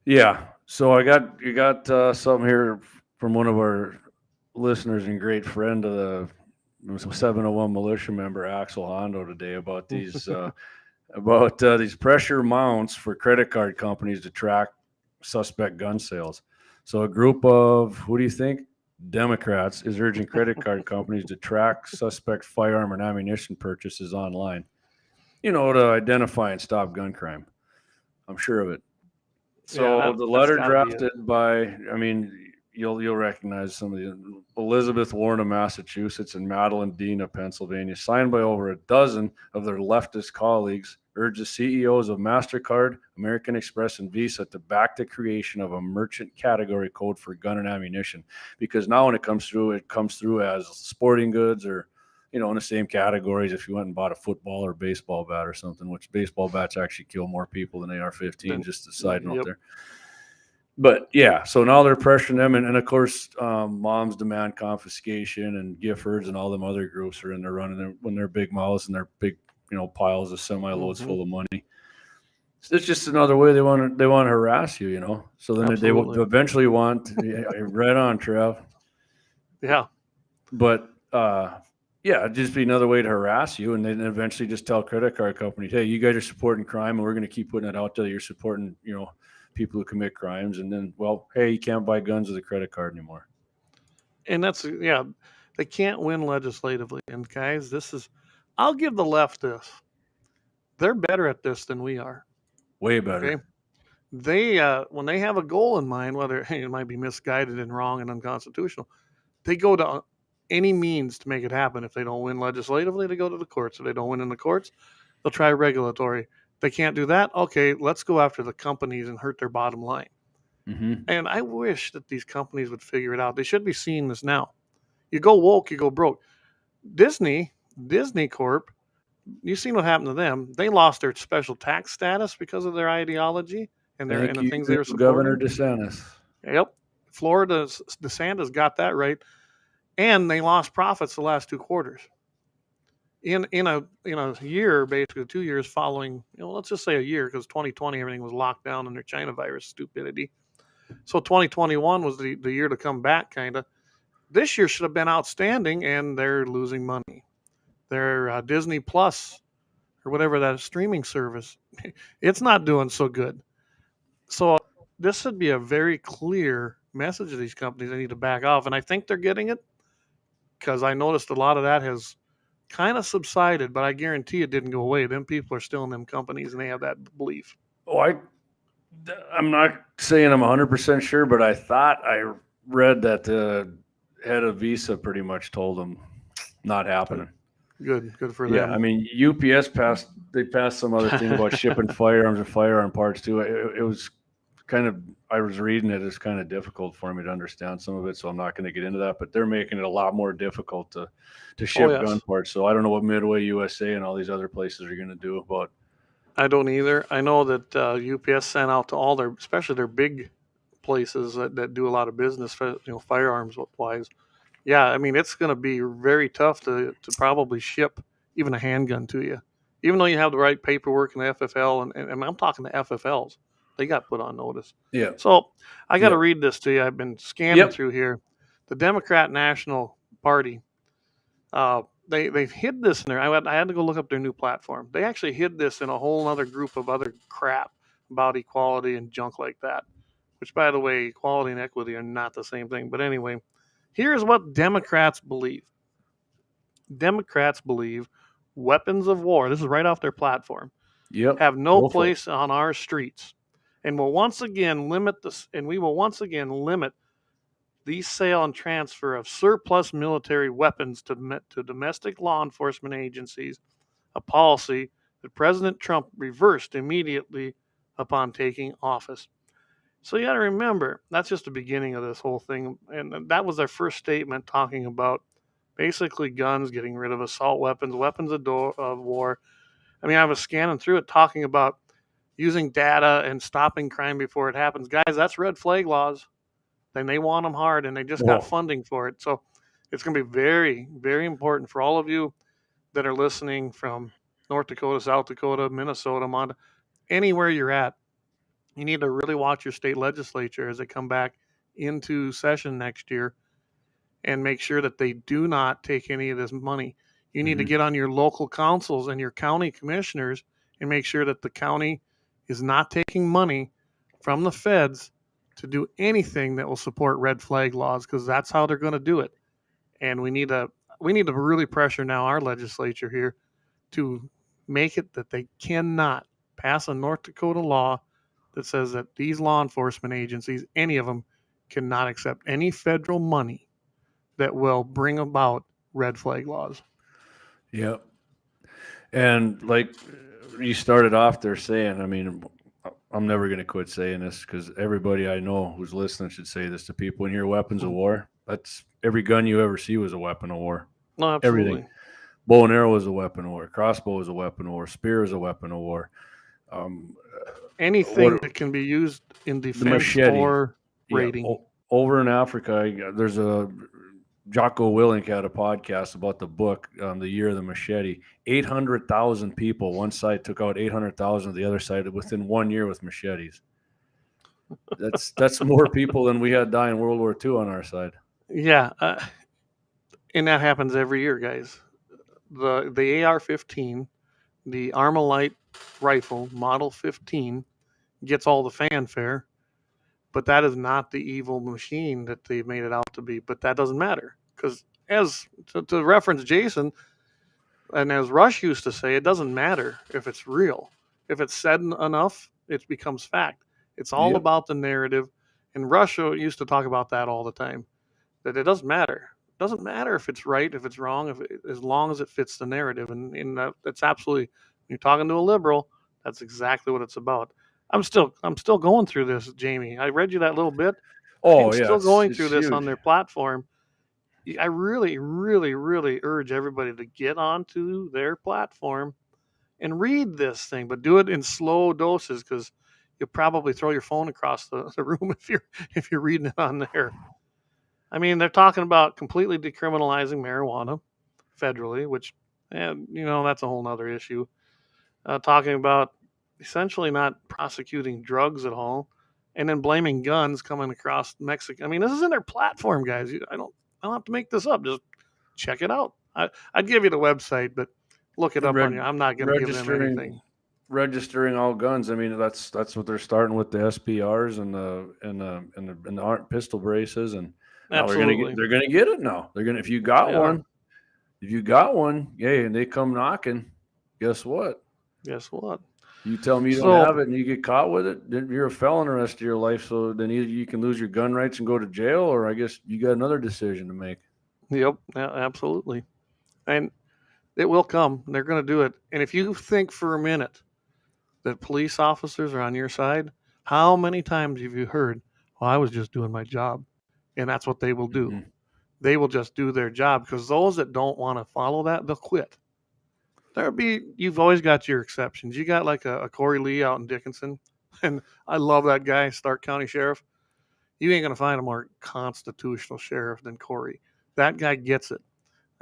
A: Yeah. So you got something here from one of our listeners and great friend of the 701 militia member Axel Hondo today about these these pressure mounts for credit card companies to track suspect gun sales. So a group of, who do you think? Democrats is urging credit card companies to track suspect firearm and ammunition purchases online, to identify and stop gun crime. I'm sure of it. So the letter drafted by, you'll recognize some of the Elizabeth Warren of Massachusetts and Madeline Dean of Pennsylvania, signed by over a dozen of their leftist colleagues, urges CEOs of MasterCard, American Express, and Visa to back the creation of a merchant category code for gun and ammunition. Because now when it comes through as sporting goods or, in the same categories if you went and bought a football or baseball bat or something, which baseball bats actually kill more people than AR-15, just a side note there. But yeah, so now they're pressuring them, and of course, moms demand confiscation, and Giffords and all them other groups are in there running when they're big mouths and they're big, piles of semi-loads full of money. So it's just another way they want to harass you, So then they will eventually want right on, Trev.
C: Yeah,
A: but it'd just be another way to harass you, and then eventually just tell credit card companies, hey, you guys are supporting crime, and we're going to keep putting it out there. You're supporting, people who commit crimes, and then, hey, you can't buy guns with a credit card anymore.
C: And they can't win legislatively. And guys, I'll give the left this. They're better at this than we are.
A: Way better.
C: Okay? They, when they have a goal in mind, whether it might be misguided and wrong and unconstitutional, they go to any means to make it happen. If they don't win legislatively, they go to the courts. If they don't win in the courts, they'll try regulatory. They can't do that. Okay, let's go after the companies and hurt their bottom line. Mm-hmm. And I wish that these companies would figure it out. They should be seeing this now. You go woke, you go broke. Disney Disney Corp, you seen what happened to them? They lost their special tax status because of their ideology and
A: Thank
C: the
A: you,
C: things they were
A: Governor
C: supporting.
A: DeSantis.
C: Yep, Florida's DeSantis got that right, and they lost profits the last 2 quarters. In a year, basically 2 years following, let's just say a year, because 2020 everything was locked down under China virus stupidity. So 2021 was the year to come back, kind of. This year should have been outstanding, and they're losing money. Their Disney Plus or whatever that streaming service, it's not doing so good. So this should be a very clear message to these companies. They need to back off, and I think they're getting it, because I noticed a lot of that has kind of subsided, but I guarantee it didn't go away. Them people are still in them companies, and they have that belief.
A: Oh, I'm not saying I'm 100% sure, but I thought I read that the head of Visa pretty much told them not happening.
C: Good for
A: Yeah,
C: them.
A: I mean, UPS passed some other thing about shipping firearms and firearm parts too. It was kind of, I was reading it, it's kind of difficult for me to understand some of it, so I'm not going to get into that, but they're making it a lot more difficult to ship
C: yes.
A: gun parts. So I don't know what Midway USA and all these other places are going to do about.
C: I don't either. I know that UPS sent out to all their, especially their big places that do a lot of business, firearms wise. Yeah, I mean, it's going to be very tough to probably ship even a handgun to you, even though you have the right paperwork and the FFL, and I'm talking to FFLs. They got put on notice.
A: Yeah.
C: So I got to read this to you. I've been scanning through here. The Democrat National Party, they've hid this in there. I had to go look up their new platform. They actually hid this in a whole other group of other crap about equality and junk like that, which, by the way, equality and equity are not the same thing. But anyway, here's what Democrats believe. Democrats believe weapons of war, this is right off their platform, have no place on our streets, and will once again limit this, and we will once again limit the sale and transfer of surplus military weapons to domestic law enforcement agencies, a policy that President Trump reversed immediately upon taking office. So you got to remember, that's just the beginning of this whole thing. And that was their first statement, talking about basically guns, getting rid of assault weapons, weapons of war. I mean, I was scanning through it, talking about using data and stopping crime before it happens. Guys, that's red flag laws. Then they want them hard, and they just got funding for it. So it's going to be very, very important for all of you that are listening from North Dakota, South Dakota, Minnesota, Montana, anywhere you're at. You need to really watch your state legislature as they come back into session next year and make sure that they do not take any of this money. You need to get on your local councils and your county commissioners and make sure that the county is not taking money from the feds to do anything that will support red flag laws, because that's how they're going to do it. And we need to really pressure now our legislature here to make it that they cannot pass a North Dakota law that says that these law enforcement agencies, any of them, cannot accept any federal money that will bring about red flag laws.
A: Yep. And like you started off there saying, I mean, I'm never going to quit saying this, because everybody I know who's listening should say this to people. When you hear weapons of war, that's every gun you ever see was a weapon of war.
C: No, absolutely.
A: Everything. Bow and arrow is a weapon of war. Crossbow is a weapon of war. Spear is a weapon of war.
C: Anything that can be used in defense or raiding.
A: Yeah, over in Africa, there's a Jocko Willink had a podcast about the book, The Year of the Machete. 800,000 people. One side took out 800,000 of the other side within 1 year with machetes. That's more people than we had die in World War II on our side.
C: Yeah, and that happens every year, guys. The AR-15, the Armalite rifle, Model 15, gets all the fanfare, but that is not the evil machine that they've made it out to be. But that doesn't matter, because as to reference Jason, and as Rush used to say, it doesn't matter if it's real. If it's said enough, it becomes fact. It's all about the narrative. And Rush used to talk about that all the time, that it doesn't matter. It doesn't matter if it's right, if it's wrong, as long as it fits the narrative. And that's absolutely, when you're talking to a liberal, that's exactly what it's about. I'm still going through this, Jamie. I read you that little bit.
A: Oh,
C: I'm still going through this on their platform. I really, really, really urge everybody to get onto their platform and read this thing, but do it in slow doses because you'll probably throw your phone across the room if you're reading it on there. I mean, they're talking about completely decriminalizing marijuana federally, which, that's a whole nother issue. Talking about essentially not prosecuting drugs at all, and then blaming guns coming across Mexico. I mean, this is in their platform, guys. I don't have to make this up. Just check it out. I'd give you the website, but look it up on you. I'm not going to give them anything.
A: Registering all guns. I mean, that's what they're starting with, the SPRs and the pistol braces, and now they're gonna get it now. They're gonna if you got one, yeah, and they come knocking, guess what? You tell me you don't have it and you get caught with it, then you're a felon the rest of your life. So then either you can lose your gun rights and go to jail, or I guess you got another decision to make.
C: Yep, absolutely. And it will come. They're going to do it. And if you think for a minute that police officers are on your side, how many times have you heard, well, I was just doing my job? And that's what they will do. Mm-hmm. They will just do their job, because those that don't want to follow that, they'll quit. You've always got your exceptions. You got like a Corey Lee out in Dickinson, and I love that guy, Stark County Sheriff. You ain't going to find a more constitutional sheriff than Corey. That guy gets it.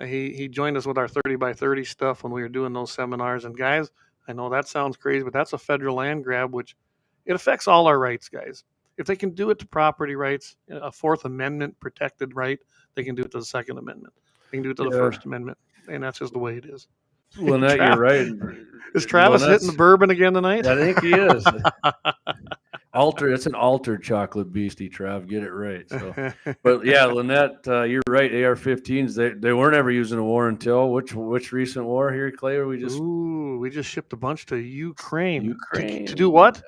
C: He joined us with our 30 by 30 stuff when we were doing those seminars. And guys, I know that sounds crazy, but that's a federal land grab, which it affects all our rights, guys. If they can do it to property rights, a Fourth Amendment protected right, they can do it to the Second Amendment. They can do it to the First Amendment. And that's just the way it is.
A: Lynette, you're right.
C: Is Travis hitting the bourbon again tonight?
A: I think he is. It's an altered chocolate beastie, Trav. Get it right. So, but yeah, Lynette, you're right. AR-15s, they weren't ever used in a war until which recent war here, Clay? We
C: just shipped a bunch to Ukraine. To do what?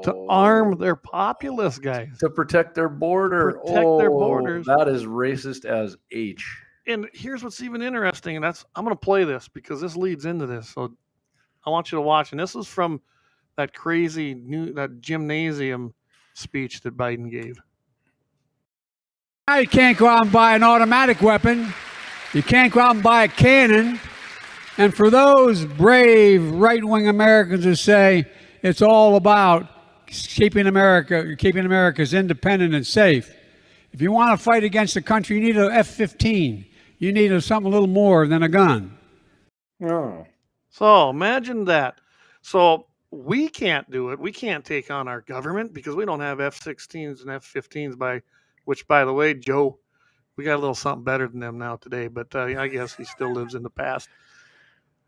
C: To arm their populace, guys.
A: To protect their border.
C: Their borders.
A: That is racist as H.
C: And here's what's even interesting, and I'm going to play this because this leads into this. So I want you to watch. And this is from that crazy that gymnasium speech that Biden gave.
D: Now you can't go out and buy an automatic weapon. You can't go out and buy a cannon. And for those brave right-wing Americans who say it's all about keeping America's independent and safe, if you want to fight against the country, you need an F-15. You need something a little more than a gun.
A: Oh.
C: So imagine that. So we can't do it. We can't take on our government because we don't have F-16s and F-15s, which, by the way, Joe, we got a little something better than them now today, but I guess he still lives in the past.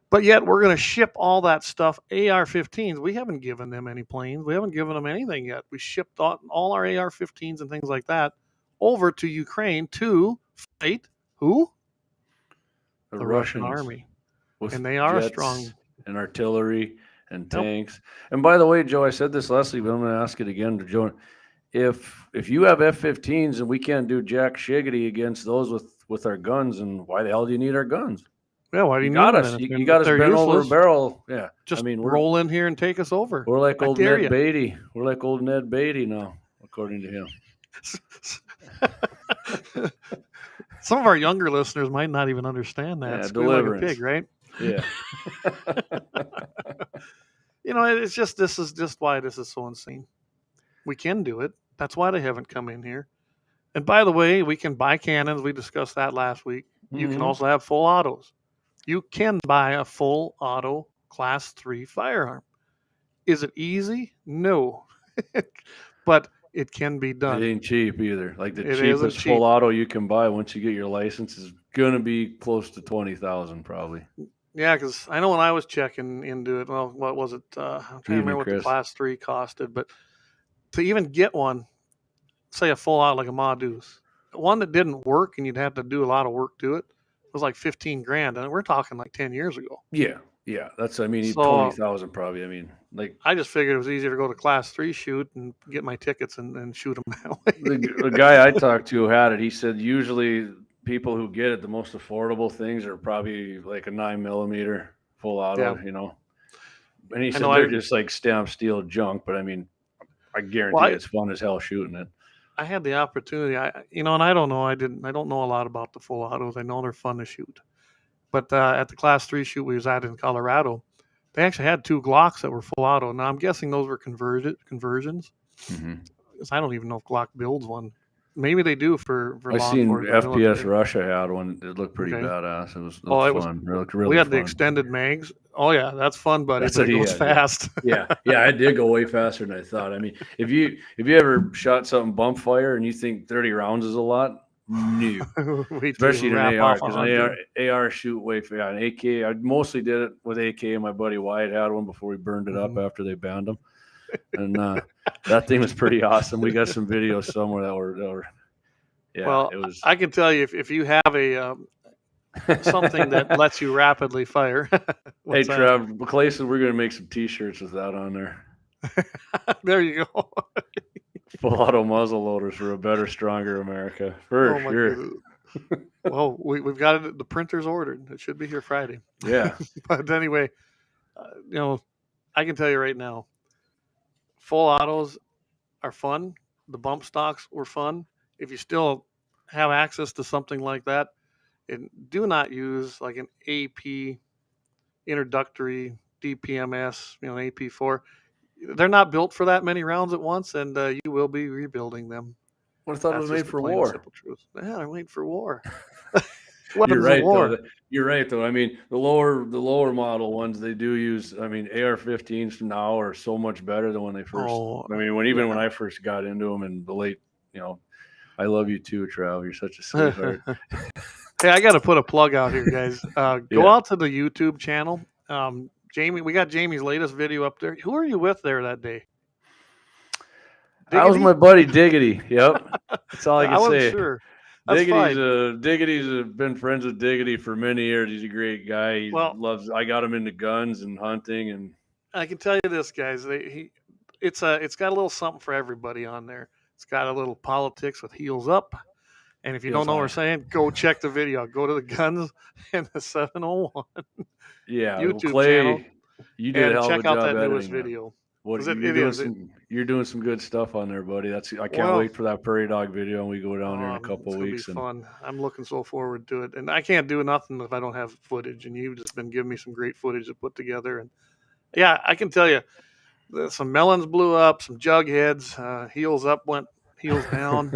C: But yet we're going to ship all that stuff, AR-15s. We haven't given them any planes. We haven't given them anything yet. We shipped all our AR-15s and things like that over to Ukraine to fight who? The Russian army. And they are strong.
A: And artillery and tanks. Yep. And by the way, Joe, I said this last week, but I'm going to ask it again to Joe. If you have F-15s and we can't do jack shiggity against those with our guns, and why the hell do you need our guns?
C: Yeah, why do you need
A: us? You got us bent over a barrel. Yeah,
C: just roll in here and take us over.
A: We're like old Ned Beatty. We're like old Ned Beatty now, according to him.
C: Some of our younger listeners might not even understand that.
A: Yeah, deliverance.
C: Like a pig, right?
A: Yeah.
C: It's just, this is just why this is so insane. We can do it. That's why they haven't come in here. And by the way, we can buy cannons. We discussed that last week. You can also have full autos. You can buy a full auto Class 3 firearm. Is it easy? No. But it can be done.
A: It ain't cheap either. Like the cheapest full auto you can buy once you get your license is going to be close to $20,000 probably.
C: Yeah, because I know when I was checking into it, well, what was it? I'm trying to remember what the Class 3 costed. But to even get one, say a full auto like a Ma Deuce, one that didn't work and you'd have to do a lot of work to it, was like $15,000. And we're talking like 10 years ago.
A: Yeah. Yeah, that's, 20,000 probably.
C: I just figured it was easier to go to Class 3 shoot and get my tickets and shoot them that way.
A: The guy I talked to had it. He said usually people who get it, the most affordable things are probably like a 9mm full auto, And he said they're just like stamped steel junk, but I guarantee it's fun as hell shooting it.
C: I had the opportunity. And I don't know. I don't know a lot about the full autos. I know they're fun to shoot, but at the Class 3 shoot we was at in Colorado, they actually had 2 Glocks that were full auto. Now I'm guessing those were conversions.
A: Mm-hmm.
C: I don't even know if Glock builds one. Maybe they do for
A: I
C: law
A: seen
C: enforcement.
A: FPS
C: military.
A: Russia had one. It looked pretty
C: Okay.
A: badass. It was
C: Oh, it was-
A: fun. It looked really
C: We had
A: fun.
C: the extended mags. Oh yeah, that's fun, buddy.
A: That's
C: But
A: what
C: it
A: he
C: goes
A: had, yeah.
C: fast.
A: Yeah, I did go way faster than I thought. I mean, if you ever shot something bump fire and you think 30 rounds is a lot, no.
C: Wait till
A: Especially
C: you
A: in
C: wrap
A: an AR,
C: off
A: because
C: 100.
A: an AR shoot way for an AK. I mostly did it with AK, and my buddy Wyatt had one before we burned it up after they banned them. And that thing was pretty awesome. We got some videos somewhere that were yeah.
C: Well,
A: it was.
C: I can tell you if you have a something that lets you rapidly fire.
A: Hey,
C: what's that?
A: Trav, Clayton, we're gonna make some T-shirts with that on there.
C: There you go.
A: Full auto muzzle loaders for a better, stronger America, for
C: Oh, my
A: sure.
C: goodness. Well, we've got it. The printer's ordered. It should be here Friday.
A: Yeah.
C: But anyway, I can tell you right now, full autos are fun. The bump stocks were fun. If you still have access to something like that, and do not use like an AP introductory DPMS, an AP4. They're not built for that many rounds at once, and you will be rebuilding them.
A: I thought it was
C: That's just
A: made
C: the
A: for
C: plain and
A: war.
C: simple truth. Yeah, they're made for war.
A: You're
C: Weapons
A: right,
C: of war.
A: though. You're right, though. I mean, the lower model ones, they do use. I mean, AR-15s now are so much better than when they first.
C: Oh,
A: I mean, when I first got into them in the late, I love you too, Trav. You're such a sweetheart.
C: Hey, I got to put a plug out here, guys. Go
A: Yeah.
C: out to the YouTube channel. Jamie, we got Jamie's latest video up there. Who are you with there that day?
A: That was my buddy Diggity. Yep, that's all I can
C: wasn't
A: say.
C: sure. That's fine.
A: Diggity's been friends with Diggity for many years. He's a great guy. He
C: Well-
A: loves. I got him into guns and hunting, and
C: I can tell you this, guys. It's got a little something for everybody on there. It's got a little politics with heels up. And if you
A: Heels
C: don't know what
A: high.
C: we're saying, go check the video. Go to the guns and the 701
A: yeah,
C: YouTube
A: Clay,
C: channel
A: you did a
C: and
A: hell of
C: check
A: a job
C: out that newest
A: editing that.
C: video.
A: What
C: 'Cause
A: you're doing some good stuff on there, buddy. I can't
C: Well-
A: wait for that prairie dog video, and we go down there in a couple
C: it's
A: of
C: gonna
A: weeks.
C: be
A: And
C: fun. I'm looking so forward to it. And I can't do nothing if I don't have footage. And you've just been giving me some great footage to put together. And yeah, I can tell you, some melons blew up, some jug heads, heels up went heels down.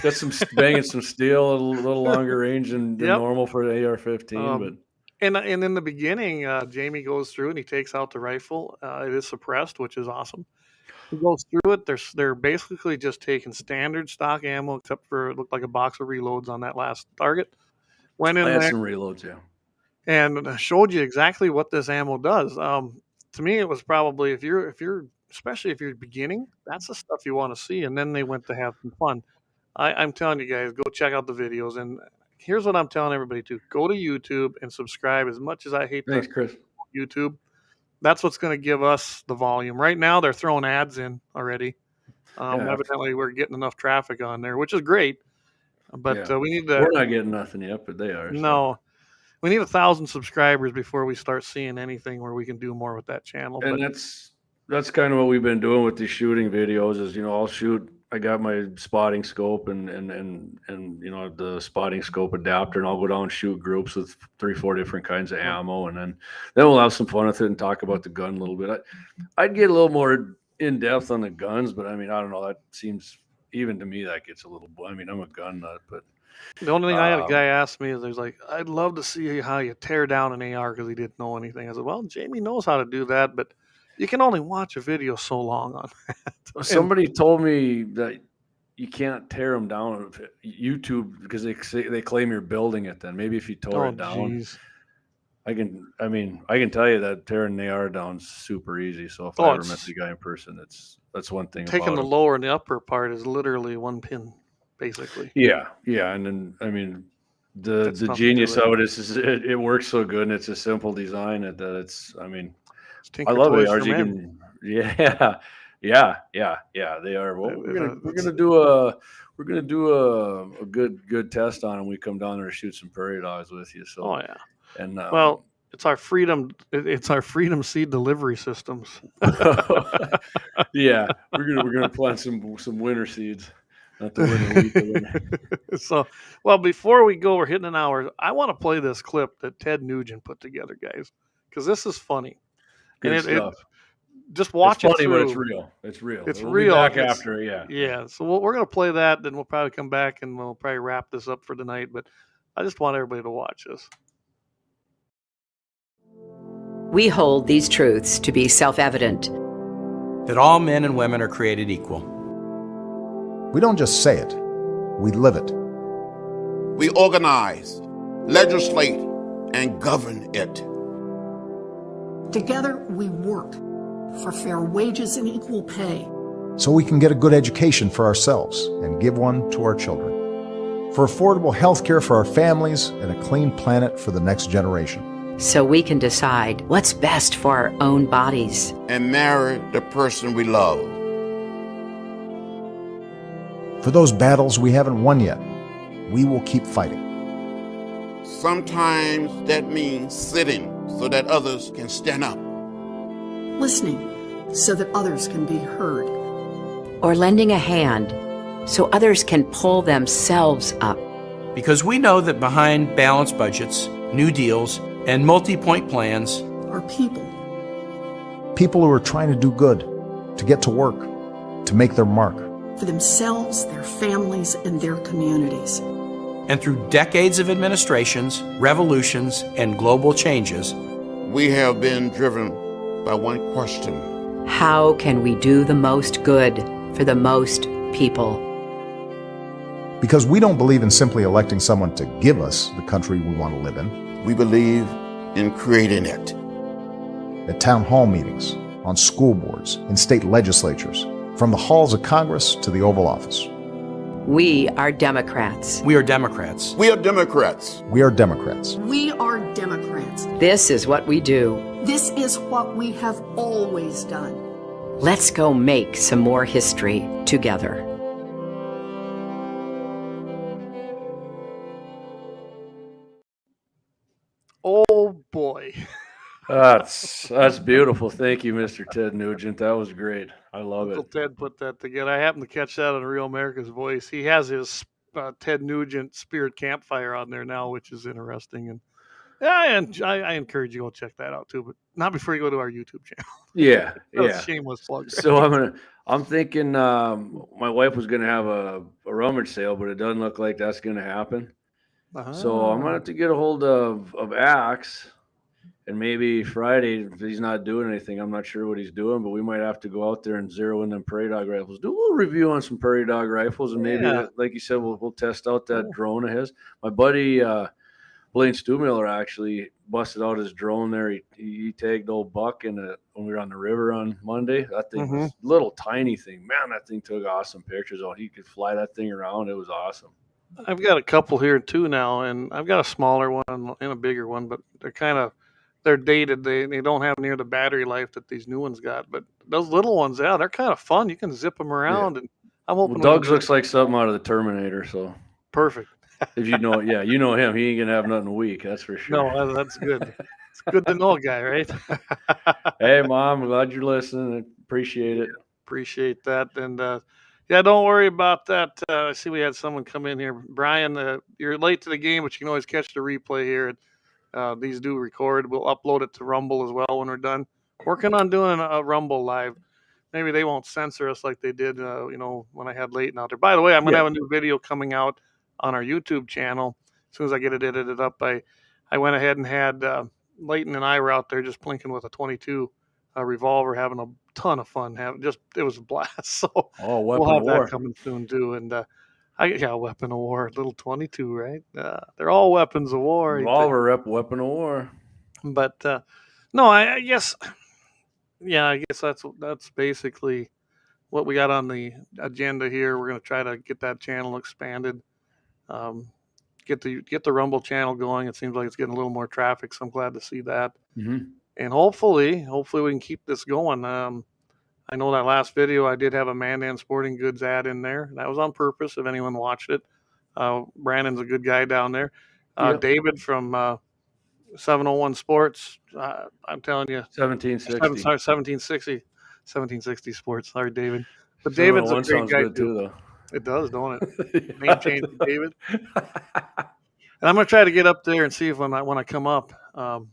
A: got some banging some steel, a little longer range than
C: Yep.
A: normal for the AR-15, but.
C: And in the beginning, Jamie goes through and he takes out the rifle. It is suppressed, which is awesome. He goes through it. They're basically just taking standard stock ammo, except for it looked like a box of reloads on that last target. Went in
A: I had
C: there
A: some reloads, yeah.
C: and showed you exactly what this ammo does. To me, it was probably if you're especially if you're beginning, that's the stuff you want to see. And then they went to have some fun. I'm telling you guys, go check out the videos. And here's what I'm telling everybody too: go to YouTube and subscribe. As much as I hate
A: Thanks, Chris.
C: YouTube, that's what's going to give us the volume. Right now, they're throwing ads in already.
A: Yeah.
C: Evidently, we're getting enough traffic on there, which is great. But
A: Yeah.
C: we need to.
A: We're not getting nothing yet, but they are. so.
C: No, we need 1,000 subscribers before we start seeing anything where we can do more with that channel.
A: And
C: But
A: that's kind of what we've been doing with these shooting videos. Is I'll shoot. I got my spotting scope and the spotting scope adapter, and I'll go down and shoot groups with 3-4 different kinds of ammo, and then we'll have some fun with it and talk about the gun a little bit. I'd get a little more in depth on the guns, but I mean, I don't know. That seems even to me that gets a little. I mean, I'm a gun nut, but
C: the only thing I had a guy ask me is, "There's like, I'd love to see how you tear down an AR because he didn't know anything." I said, "Well, Jamie knows how to do that, but you can only watch a video so long on that."
A: somebody told me that you can't tear them down on YouTube because they claim you're building it. Then maybe if you tore it down,
C: geez.
A: I can tell you that tearing the AR down is super easy. So if I ever met the guy in person, that's one thing.
C: Taking
A: about
C: the
A: him.
C: lower and the upper part is literally one pin, basically.
A: Yeah, and then I mean the
C: That's tough to
A: genius
C: do it.
A: of it is it works so good and it's a simple design that it's. I mean,
C: It's
A: I
C: Tinker
A: love
C: Toys
A: ARs.
C: for
A: You
C: men.
A: can, yeah, they are. Well, we're gonna do a good test on them. We come down there to shoot some prairie dogs with you. So
C: Oh yeah.
A: and
C: Well, it's our freedom. It's our freedom seed delivery systems.
A: yeah, we're gonna plant some winter seeds. Not the winner, week the winner.
C: So, well, before we go, we're hitting an hour. I want to play this clip that Ted Nugent put together, guys, because this is funny.
A: Good
C: And
A: stuff.
C: Just watch
A: it's funny,
C: it through.
A: But it's real. It's real.
C: It's
A: we'll
C: real.
A: Be back after, yeah.
C: Yeah. So we're going to play that. Then we'll probably come back and we'll probably wrap this up for tonight. But I just want everybody to watch this.
E: We hold these truths to be self-evident.
F: That all men and women are created equal.
G: We don't just say it, we live it.
H: We organize, legislate, and govern it.
I: Together, we work for fair wages and equal pay.
G: So we can get a good education for ourselves and give one to our children. For affordable health care for our families and a clean planet for the next generation.
E: So we can decide what's best for our own bodies.
H: And marry the person we love.
G: For those battles we haven't won yet, we will keep fighting.
H: Sometimes that means sitting so that others can stand up.
I: Listening so that others can be heard.
E: Or lending a hand so others can pull themselves up.
F: Because we know that behind balanced budgets, New Deals, and multi-point plans
I: are people.
G: People who are trying to do good, to get to work, to make their mark.
I: For themselves, their families, and their communities.
F: And through decades of administrations, revolutions, and global changes,
H: we have been driven by one question.
E: How can we do the most good for the most people?
G: Because we don't believe in simply electing someone to give us the country we want to live in.
H: We believe in creating it.
G: At town hall meetings, on school boards, in state legislatures, from the halls of Congress to the Oval Office.
E: We are Democrats.
F: We are Democrats.
H: We are Democrats.
G: We are Democrats.
I: We are Democrats.
E: This is what we do.
I: This is what we have always done.
E: Let's go make some more history together.
C: Oh boy.
A: That's beautiful. Thank you, Mr. Ted Nugent. That was great. I love
C: Uncle
A: it.
C: Ted put that together. I happened to catch that on Real America's Voice. He has his Ted Nugent Spirit Campfire on there now, which is interesting. And I encourage you to go check that out too, but not before you go to our YouTube channel.
A: Yeah,
C: That's a shameless plug.
A: So I'm thinking my wife was gonna have a rummage sale, but it doesn't look like that's gonna happen. So I'm gonna have to get a hold of Axe, and maybe Friday, if he's not doing anything, I'm not sure what he's doing, but we might have to go out there and zero in them prairie dog rifles. Do a little review on some prairie dog rifles, and maybe, like you said, we'll test out that drone of his. My buddy Blaine Stewmiller actually busted out his drone there. He tagged old Buck when we were on the river on Monday. That thing was a little tiny thing. Man, that thing took awesome pictures. Oh, he could fly that thing around. It was awesome.
C: I've got a couple here too now, and I've got a smaller one and a bigger one, but they're dated. They don't have near the battery life that these new ones got. But those little ones, they're kind of fun. You can zip them around, and I'm hoping.
A: Well, Doug's looks like something out of the Terminator, so
C: perfect.
A: If you know, you know him. He ain't gonna have nothing weak. That's for sure.
C: No, that's good. It's good to know a guy, right?
A: Hey, Mom, I'm glad you're listening. Appreciate it.
C: Appreciate that. And don't worry about that. I see we had someone come in here. Brian, you're late to the game, but you can always catch the replay here. These do record. We'll upload it to Rumble as well when we're done. Working on doing a Rumble live. Maybe they won't censor us like they did, when I had Leighton out there. By the way, I'm going to have a new video coming out on our YouTube channel. As soon as I get it edited up, I went ahead and had Leighton and I were out there just plinking with a 22 revolver, having a ton of fun. It was a blast. So we'll have that coming soon too. And weapon of war, little 22, right? They're all weapons of war.
A: Revolver weapon of war.
C: But no, I guess that's basically what we got on the agenda here. We're going to try to get that channel expanded. Get the Rumble channel going. It seems like it's getting a little more traffic, so I'm glad to see that.
A: Mm-hmm.
C: And hopefully we can keep this going. I know that last video I did have a Mandan Sporting Goods ad in there. That was on purpose. If anyone watched it, Brandon's a good guy down there. David from 701 Sports. I'm telling you,
A: 1760
C: Sports. Sorry, David. But David's a great guy
A: too, though.
C: It does, don't it? Name change, David. And I'm going to try to get up there and see if when I come up,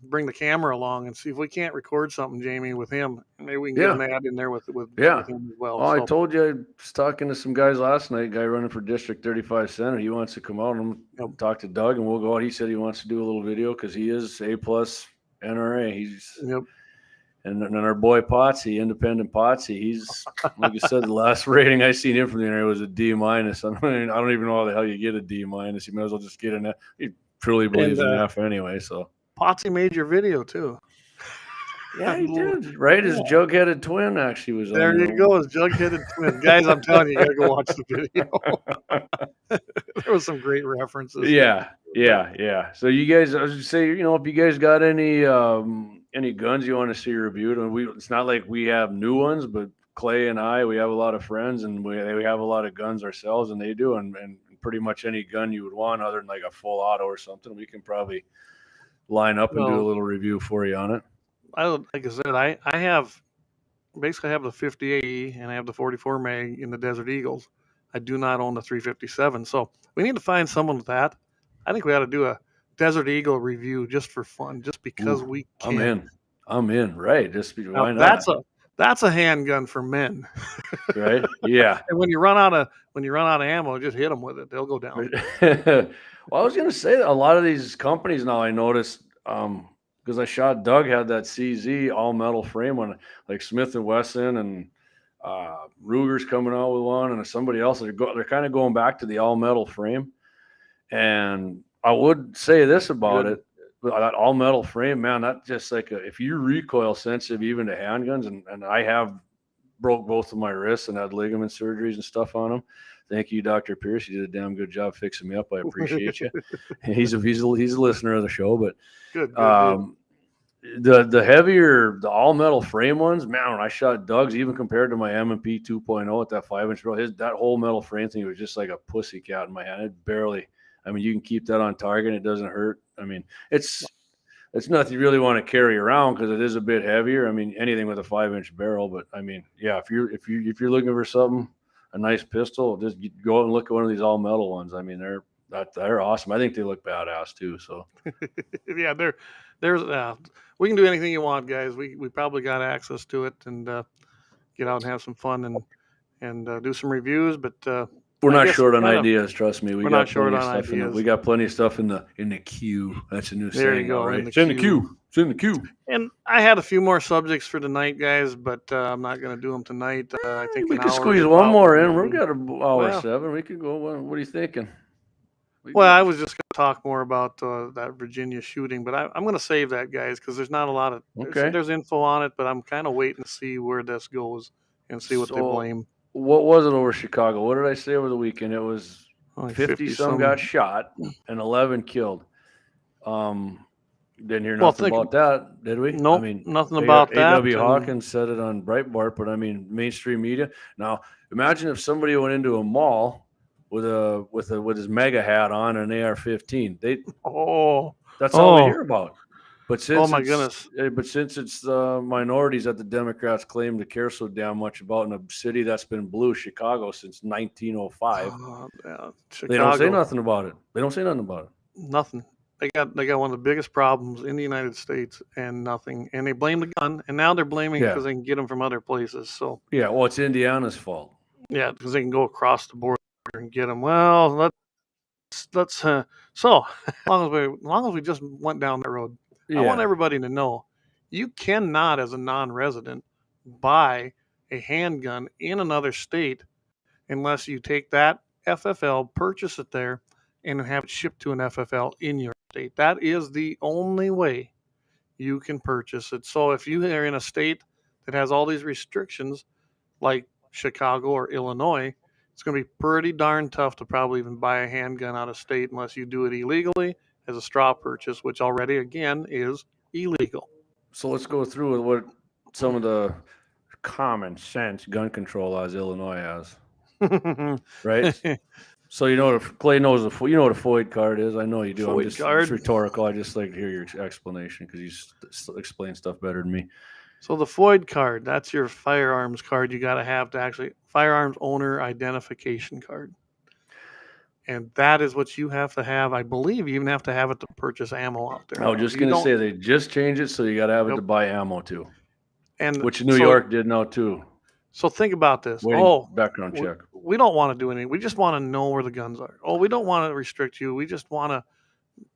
C: bring the camera along and see if we can't record something, Jamie, with him. Maybe we can get an ad in there with him as well.
A: I told you I was talking to some guys last night, guy running for District 35 Senate. He wants to come out and talk to Doug, and we'll go out. He said he wants to do a little video because he is A+ NRA. He's And then our boy Potsy, Independent Potsy, he's, like you said, the last rating I seen him from the NRA was a D-. I don't even know how the hell you get a D-. You might as well just get an F. He truly believes in F anyway. So
C: Potsy made your video too.
A: Yeah, he did. Right, his jug-headed twin actually was
C: there.
A: on
C: You go, his jug-headed twin. Guys, I'm telling you, you gotta go watch the video. There was some great references.
A: Yeah. So you guys, I was just say, if you guys got any guns you want to see reviewed, and it's not like we have new ones, but Clay and I, we have a lot of friends, and we have a lot of guns ourselves, and they do, and pretty much any gun you would want, other than like a full auto or something, we can probably line up and do a little review for you on it.
C: Like I said, I have basically the 50 and I have the 44 mag in the Desert Eagles. I do not own the 357, so we need to find someone with that. I think we ought to do a Desert Eagle review just for fun, just because we can.
A: I'm in. Right? Why not?
C: That's a handgun for men,
A: right? Yeah.
C: And when you run out of ammo, just hit them with it; they'll go down.
A: Well, I was gonna say that a lot of these companies now, I noticed, because I shot Doug had that CZ all metal frame on, like Smith & Wesson and Ruger's coming out with one, and somebody else. They're kind of going back to the all metal frame. And I would say this about it, that all metal frame, man, not just like if you're recoil sensitive, even to handguns, and I have broke both of my wrists and had ligament surgeries and stuff on them. Thank you, Dr. Pierce. You did a damn good job fixing me up. I appreciate you. He's a listener of the show, but
C: good.
A: The heavier, the all metal frame ones, man, when I shot Doug's, even compared to my M&P 2.0 at that 5-inch barrel, that whole metal frame thing was just like a pussycat in my hand. It barely. I mean, you can keep that on target. It doesn't hurt. I mean, it's nothing you really want to carry around because it is a bit heavier. I mean, anything with a 5-inch barrel. But I mean, yeah, if you're looking for something, a nice pistol, just go out and look at one of these all metal ones. I mean, they're awesome. I think they look badass too. So
C: yeah, there's we can do anything you want, guys. We probably got access to it and get out and have some fun and do some reviews, but.
A: We're not short on ideas, trust me.
C: We're not short on ideas.
A: We got plenty of stuff in the queue. That's a new saying.
C: There you go.
A: Right? It's in the queue. It's in the quue.
C: And I had a few more subjects for tonight, guys, but I'm not going to do them tonight. I think
A: we could squeeze one more in. We've got an hour 7. We could go. What are you thinking?
C: I was just going to talk more about that Virginia shooting, but I'm going to save that, guys, because there's not a lot of there's info on it, but I'm kind of waiting to see where this goes and see what they blame.
A: What was it over Chicago? What did I say over the weekend? It was 50 some got shot and 11 killed. Didn't hear nothing about that, did we?
C: Nope, nothing about that.
A: A.W. Hawkins said it on Breitbart, but I mean, mainstream media. Now, imagine if somebody went into a mall with his mega hat on and an AR-15. That's all we hear about. But since since it's the minorities that the Democrats claim to care so damn much about in a city that's been blue, Chicago, since 1905, they don't say nothing about it.
C: Nothing. They got one of the biggest problems in the United States and nothing. And they blame the gun, and now they're blaming because they can get them from other places. So
A: it's Indiana's fault.
C: Yeah, because they can go across the border and get them. Well, let's so as long as we just went down that road. I want everybody to know you cannot, as a non-resident, buy a handgun in another state unless you take that FFL, purchase it there, and have it shipped to an FFL in your state. That is the only way you can purchase it. So if you are in a state that has all these restrictions, like Chicago or Illinois, it's going to be pretty darn tough to probably even buy a handgun out of state unless you do it illegally as a straw purchase, which already, again, is illegal.
A: So let's go through with what some of the common sense gun control laws Illinois has. Right? So Clay knows what a FOID card is. I know you do. It's rhetorical. I just like to hear your explanation because you explain stuff better than me.
C: So the FOID card, that's your firearms card you got to have to actually firearms owner identification card. And that is what you have to have. I believe you even have to have it to purchase ammo out there.
A: I was just going to say they just changed it, so you got to have it to buy ammo too.
C: And
A: which New York did now too.
C: So think about this.
A: Background check.
C: We don't want to do anything. We just want to know where the guns are. We don't want to restrict you. We just want to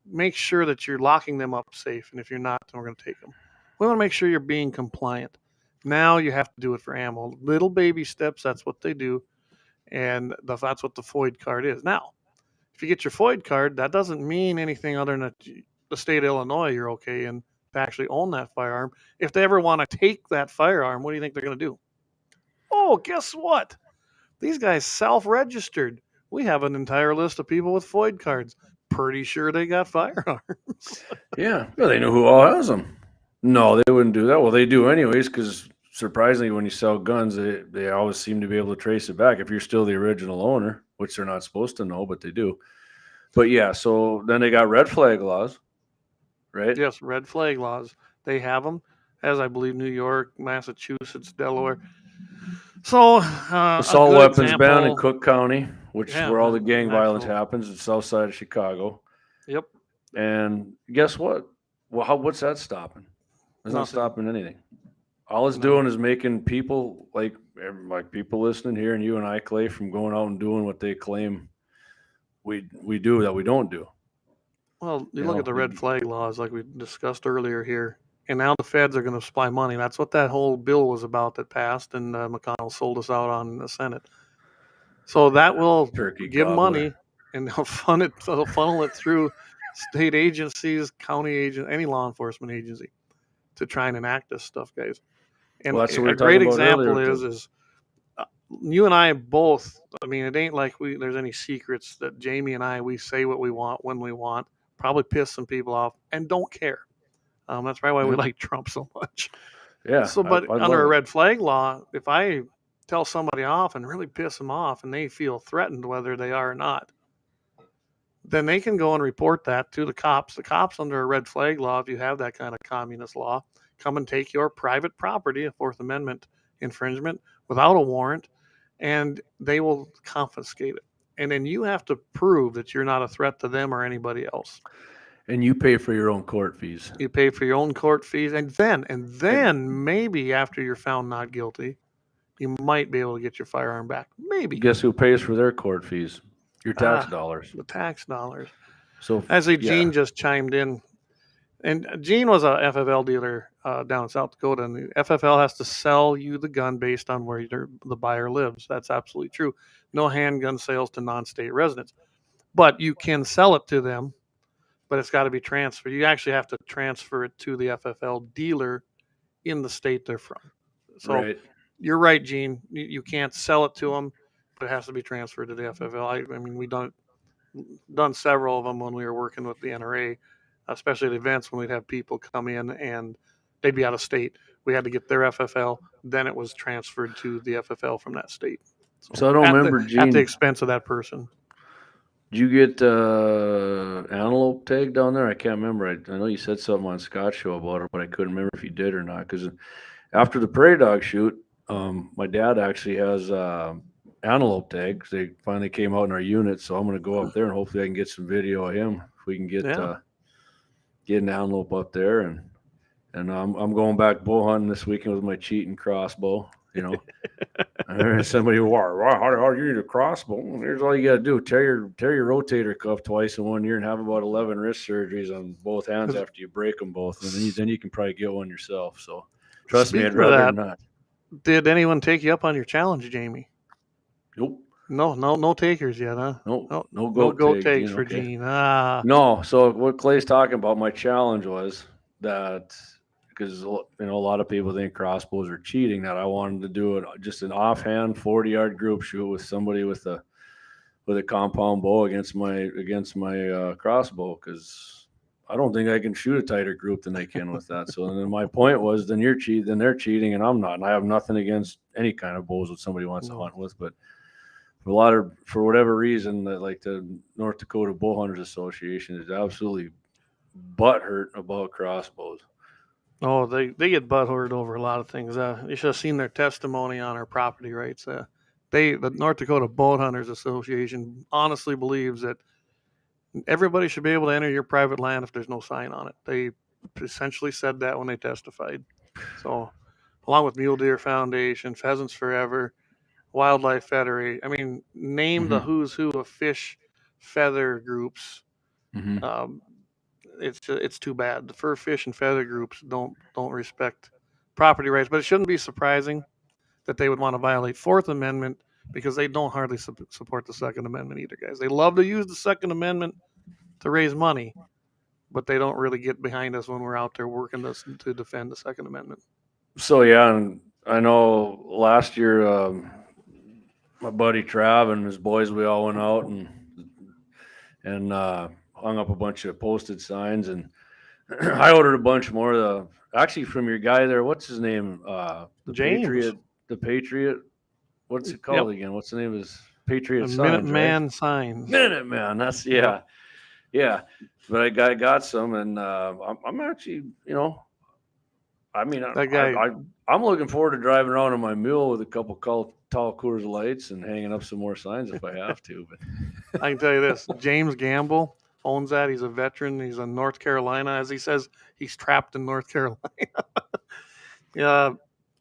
C: make sure that you're locking them up safe. And if you're not, then we're going to take them. We want to make sure you're being compliant. Now you have to do it for ammo. Little baby steps, that's what they do. And that's what the FOID card is. Now, if you get your FOID card, that doesn't mean anything other than that the state of Illinois you're okay in to actually own that firearm. If they ever want to take that firearm, what do you think they're going to do? Oh, guess what? These guys self-registered. We have an entire list of people with FOID cards. Pretty sure they got firearms.
A: Yeah, well, they know who all has them. No, they wouldn't do that. Well, they do anyways, because surprisingly, when you sell guns, they always seem to be able to trace it back if you're still the original owner, which they're not supposed to know, but they do. But yeah, so then they got red flag laws, right?
C: Yes, red flag laws. They have them, as I believe New York, Massachusetts, Delaware. So
A: assault weapons ban in Cook County, which is where all the gang violence happens. It's south side of Chicago.
C: Yep.
A: And guess what? Well, what's that stopping? It's not stopping anything. All it's doing is making people like people listening here and you and I, Clay, from going out and doing what they claim we do that we don't do.
C: Well, you look at the red flag laws like we discussed earlier here, and now the feds are going to supply money. That's what that whole bill was about that passed, and McConnell sold us out on in the Senate. So that will give money, and they'll funnel it through state agencies, county agents, any law enforcement agency to try and enact this stuff, guys. And a great example is you and I both, I mean, it ain't like there's any secrets that Jamie and I, we say what we want when we want, probably piss some people off and don't care. That's probably why we like Trump so much.
A: Yeah.
C: So, but under a red flag law, if I tell somebody off and really piss them off and they feel threatened whether they are or not, then they can go and report that to the cops. The cops under a red flag law, if you have that kind of communist law, come and take your private property, a Fourth Amendment infringement, without a warrant, and they will confiscate it. And then you have to prove that you're not a threat to them or anybody else.
A: And you pay for your own court fees.
C: You pay for your own court fees, and then maybe after you're found not guilty, you might be able to get your firearm back. Maybe.
A: Guess who pays for their court fees? Your tax dollars.
C: The tax dollars.
A: So
C: Gene just chimed in, and Gene was a FFL dealer down in South Dakota, and the FFL has to sell you the gun based on where the buyer lives. That's absolutely true. No handgun sales to non-state residents, but you can sell it to them, but it's got to be transferred. You actually have to transfer it to the FFL dealer in the state they're from. So You're right, Gene. You can't sell it to them, but it has to be transferred to the FFL. I mean, we've done several of them when we were working with the NRA, especially at events when we'd have people come in and they'd be out of state. We had to get their FFL, then it was transferred to the FFL from that state.
A: So I don't remember, Gene,
C: at the expense of that person.
A: Did you get antelope tag down there? I can't remember. I know you said something on Scott's show about it, but I couldn't remember if you did or not. Because after the prairie dog shoot, my dad actually has antelope tags. They finally came out in our unit, so I'm going to go up there and hopefully I can get some video of him. If we can get an antelope up there, and I'm going back bow hunting this weekend with my cheating crossbow. You know, I heard somebody, how you need a crossbow? Here's all you got to do: tear your rotator cuff twice in 1 year and have about 11 wrist surgeries on both hands after you break them both, and then you can probably get one yourself. So trust me, I'd rather not.
C: Did anyone take you up on your challenge, Jamie?
A: Nope.
C: No takers yet, huh?
A: No
C: goat takes for Gene.
A: No. So what Clay's talking about, my challenge was that because a lot of people think crossbows are cheating. That I wanted to do it just an offhand 40-yard group shoot with somebody with a compound bow against my crossbow, because I don't think I can shoot a tighter group than they can with that. So then my point was, then they're cheating, and I'm not. And I have nothing against any kind of bows that somebody wants to hunt with, but for whatever reason, that like the North Dakota Bow Hunters Association is absolutely butthurt about crossbows.
C: Oh, they get butthurt over a lot of things. You should have seen their testimony on our property rights. the North Dakota Boat Hunters Association honestly believes that everybody should be able to enter your private land if there's no sign on it. They essentially said that when they testified. So, along with Mule Deer Foundation, Pheasants Forever, Wildlife Federation, I mean, name the who's who of fish feather groups. It's too bad. The fur, fish, and feather groups don't respect property rights, but it shouldn't be surprising that they would want to violate Fourth Amendment because they don't hardly support the Second Amendment either, guys. They love to use the Second Amendment to raise money, but they don't really get behind us when we're out there working this to defend the Second Amendment.
A: So yeah, and I know last year my buddy Trav and his boys, we all went out and hung up a bunch of posted signs, and I ordered a bunch more. Actually from your guy there, what's his name? The
C: James.
A: Patriot. What's it called again? What's the name of his Patriot signs?
C: Minuteman signs.
A: Minuteman. That's yeah. But I got some, and I'm actually, I mean,
C: That guy.
A: I'm looking forward to driving around on my mule with a couple tall Coors Lights and hanging up some more signs if I have to. But
C: I can tell you this: James Gamble owns that. He's a veteran. He's in North Carolina, as he says. He's trapped in North Carolina.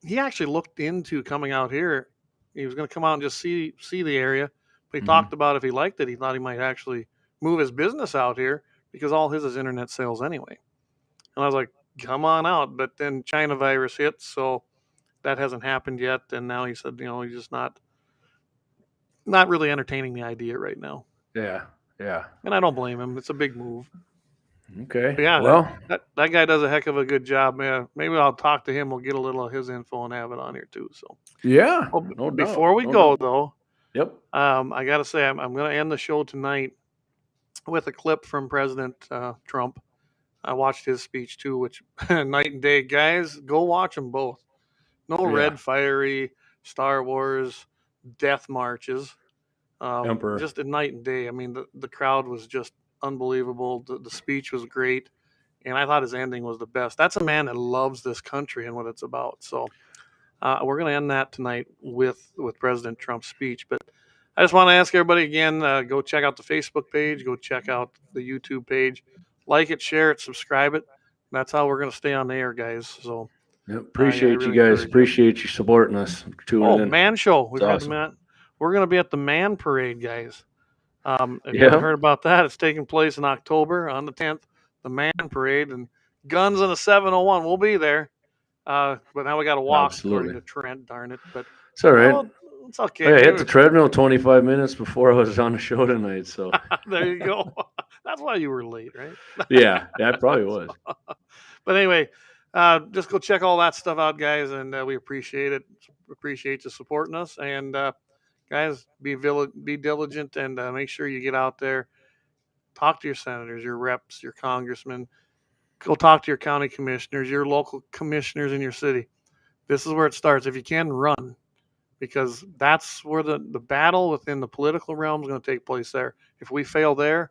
C: He actually looked into coming out here. He was going to come out and just see the area. But he talked about if he liked it, he thought he might actually move his business out here because all his is internet sales anyway. And I was like, come on out. But then China virus hit, so that hasn't happened yet. And now he said, he's just not really entertaining the idea right now.
A: Yeah.
C: And I don't blame him. It's a big move.
A: Okay.
C: But yeah,
A: well,
C: that guy does a heck of a good job, man. Maybe I'll talk to him. We'll get a little of his info and have it on here too. So
A: yeah.
C: Well, before we go though,
A: yep.
C: I got to say I'm going to end the show tonight with a clip from President Trump. I watched his speech too, which night and day, guys. Go watch them both. No red, fiery Star Wars death marches.
A: Emperor.
C: Just a night and day. I mean, the crowd was just unbelievable. The speech was great, and I thought his ending was the best. That's a man that loves this country and what it's about. So we're going to end that tonight with President Trump's speech. But I just want to ask everybody again, go check out the Facebook page, go check out the YouTube page, like it, share it, subscribe it. That's how we're going to stay on the air, guys. So
A: appreciate you guys. Appreciate you supporting us. Tuning in.
C: Man Show. We've got
A: awesome.
C: We're going to be at the Man Parade, guys. If you haven't heard about that, it's taking place in October on the 10th, the Man Parade, and Guns in a 701. We'll be there. But now we got to walk according to Trent, darn it. But
A: it's all right.
C: Well, it's okay.
A: Hey, I hit the treadmill 25 minutes before I was on the show tonight. So
C: there you go. That's why you were late, right?
A: yeah, it probably was.
C: But anyway, just go check all that stuff out, guys, and we appreciate it. Appreciate you supporting us. And guys, be diligent and make sure you get out there. Talk to your senators, your reps, your congressmen. Go talk to your county commissioners, your local commissioners in your city. This is where it starts. If you can, run, because that's where the battle within the political realm is going to take place there. If we fail there,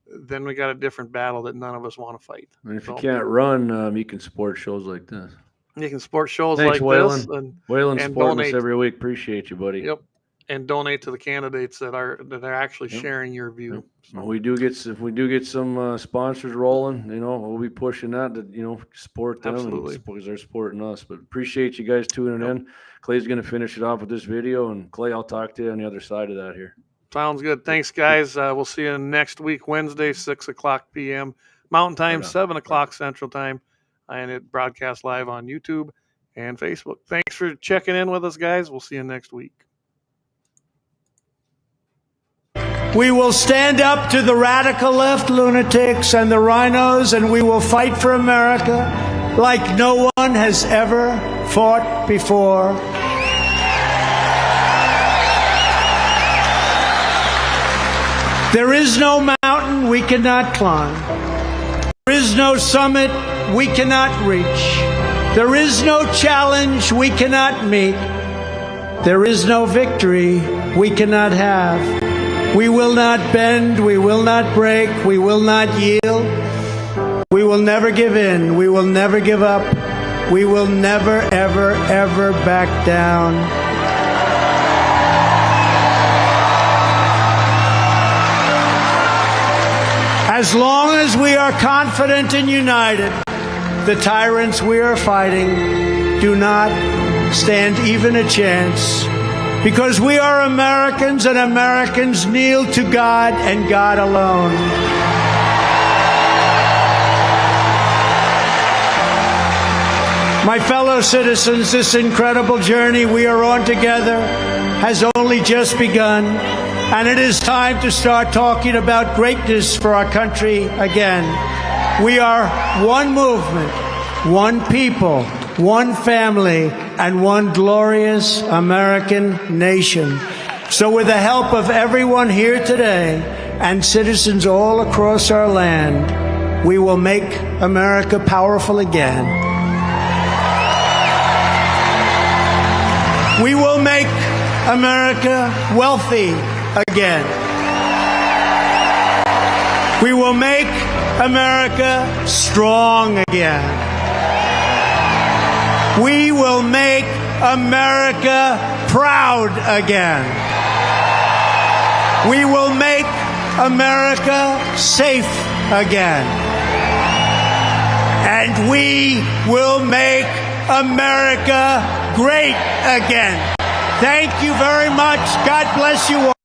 C: then we got a different battle that none of us want to fight.
A: And if you can't run, you can support shows like this.
C: You can support shows
A: Thanks,
C: like
A: Waylon.
C: this.
A: Waylon supporting us every week. Appreciate you, buddy.
C: Yep. And donate to the candidates that are actually sharing your view.
A: Yep. So. If we do get some sponsors rolling, we'll be pushing that to support them.
C: Absolutely.
A: Because they're supporting us. But appreciate you guys tuning in. Clay's going to finish it off with this video, and Clay, I'll talk to you on the other side of that here.
C: Sounds good. Thanks, guys. We'll see you next week, Wednesday, 6:00 p.m. Mountain Time, 7:00 Central Time, and it broadcasts live on YouTube and Facebook. Thanks for checking in with us, guys. We'll see you next week.
J: We will stand up to the radical left lunatics and the rhinos, and we will fight for America like no one has ever fought before. There is no mountain we cannot climb. There is no summit we cannot reach. There is no challenge we cannot meet. There is no victory we cannot have. We will not bend, we will not break, we will not yield. We will never give in, we will never give up. We will never, ever, ever back down. As long as we are confident and united, the tyrants we are fighting do not stand even a chance, because we are Americans, and Americans kneel to God and God alone. My fellow citizens, this incredible journey we are on together has only just begun, and it is time to start talking about greatness for our country again. We are one movement, one people, one family, and one glorious American nation. So with the help of everyone here today and citizens all across our land, we will make America powerful again. We will make America wealthy again. We will make America strong again. We will make America proud again. We will make America safe again. And we will make America great again. Thank you very much. God bless you all.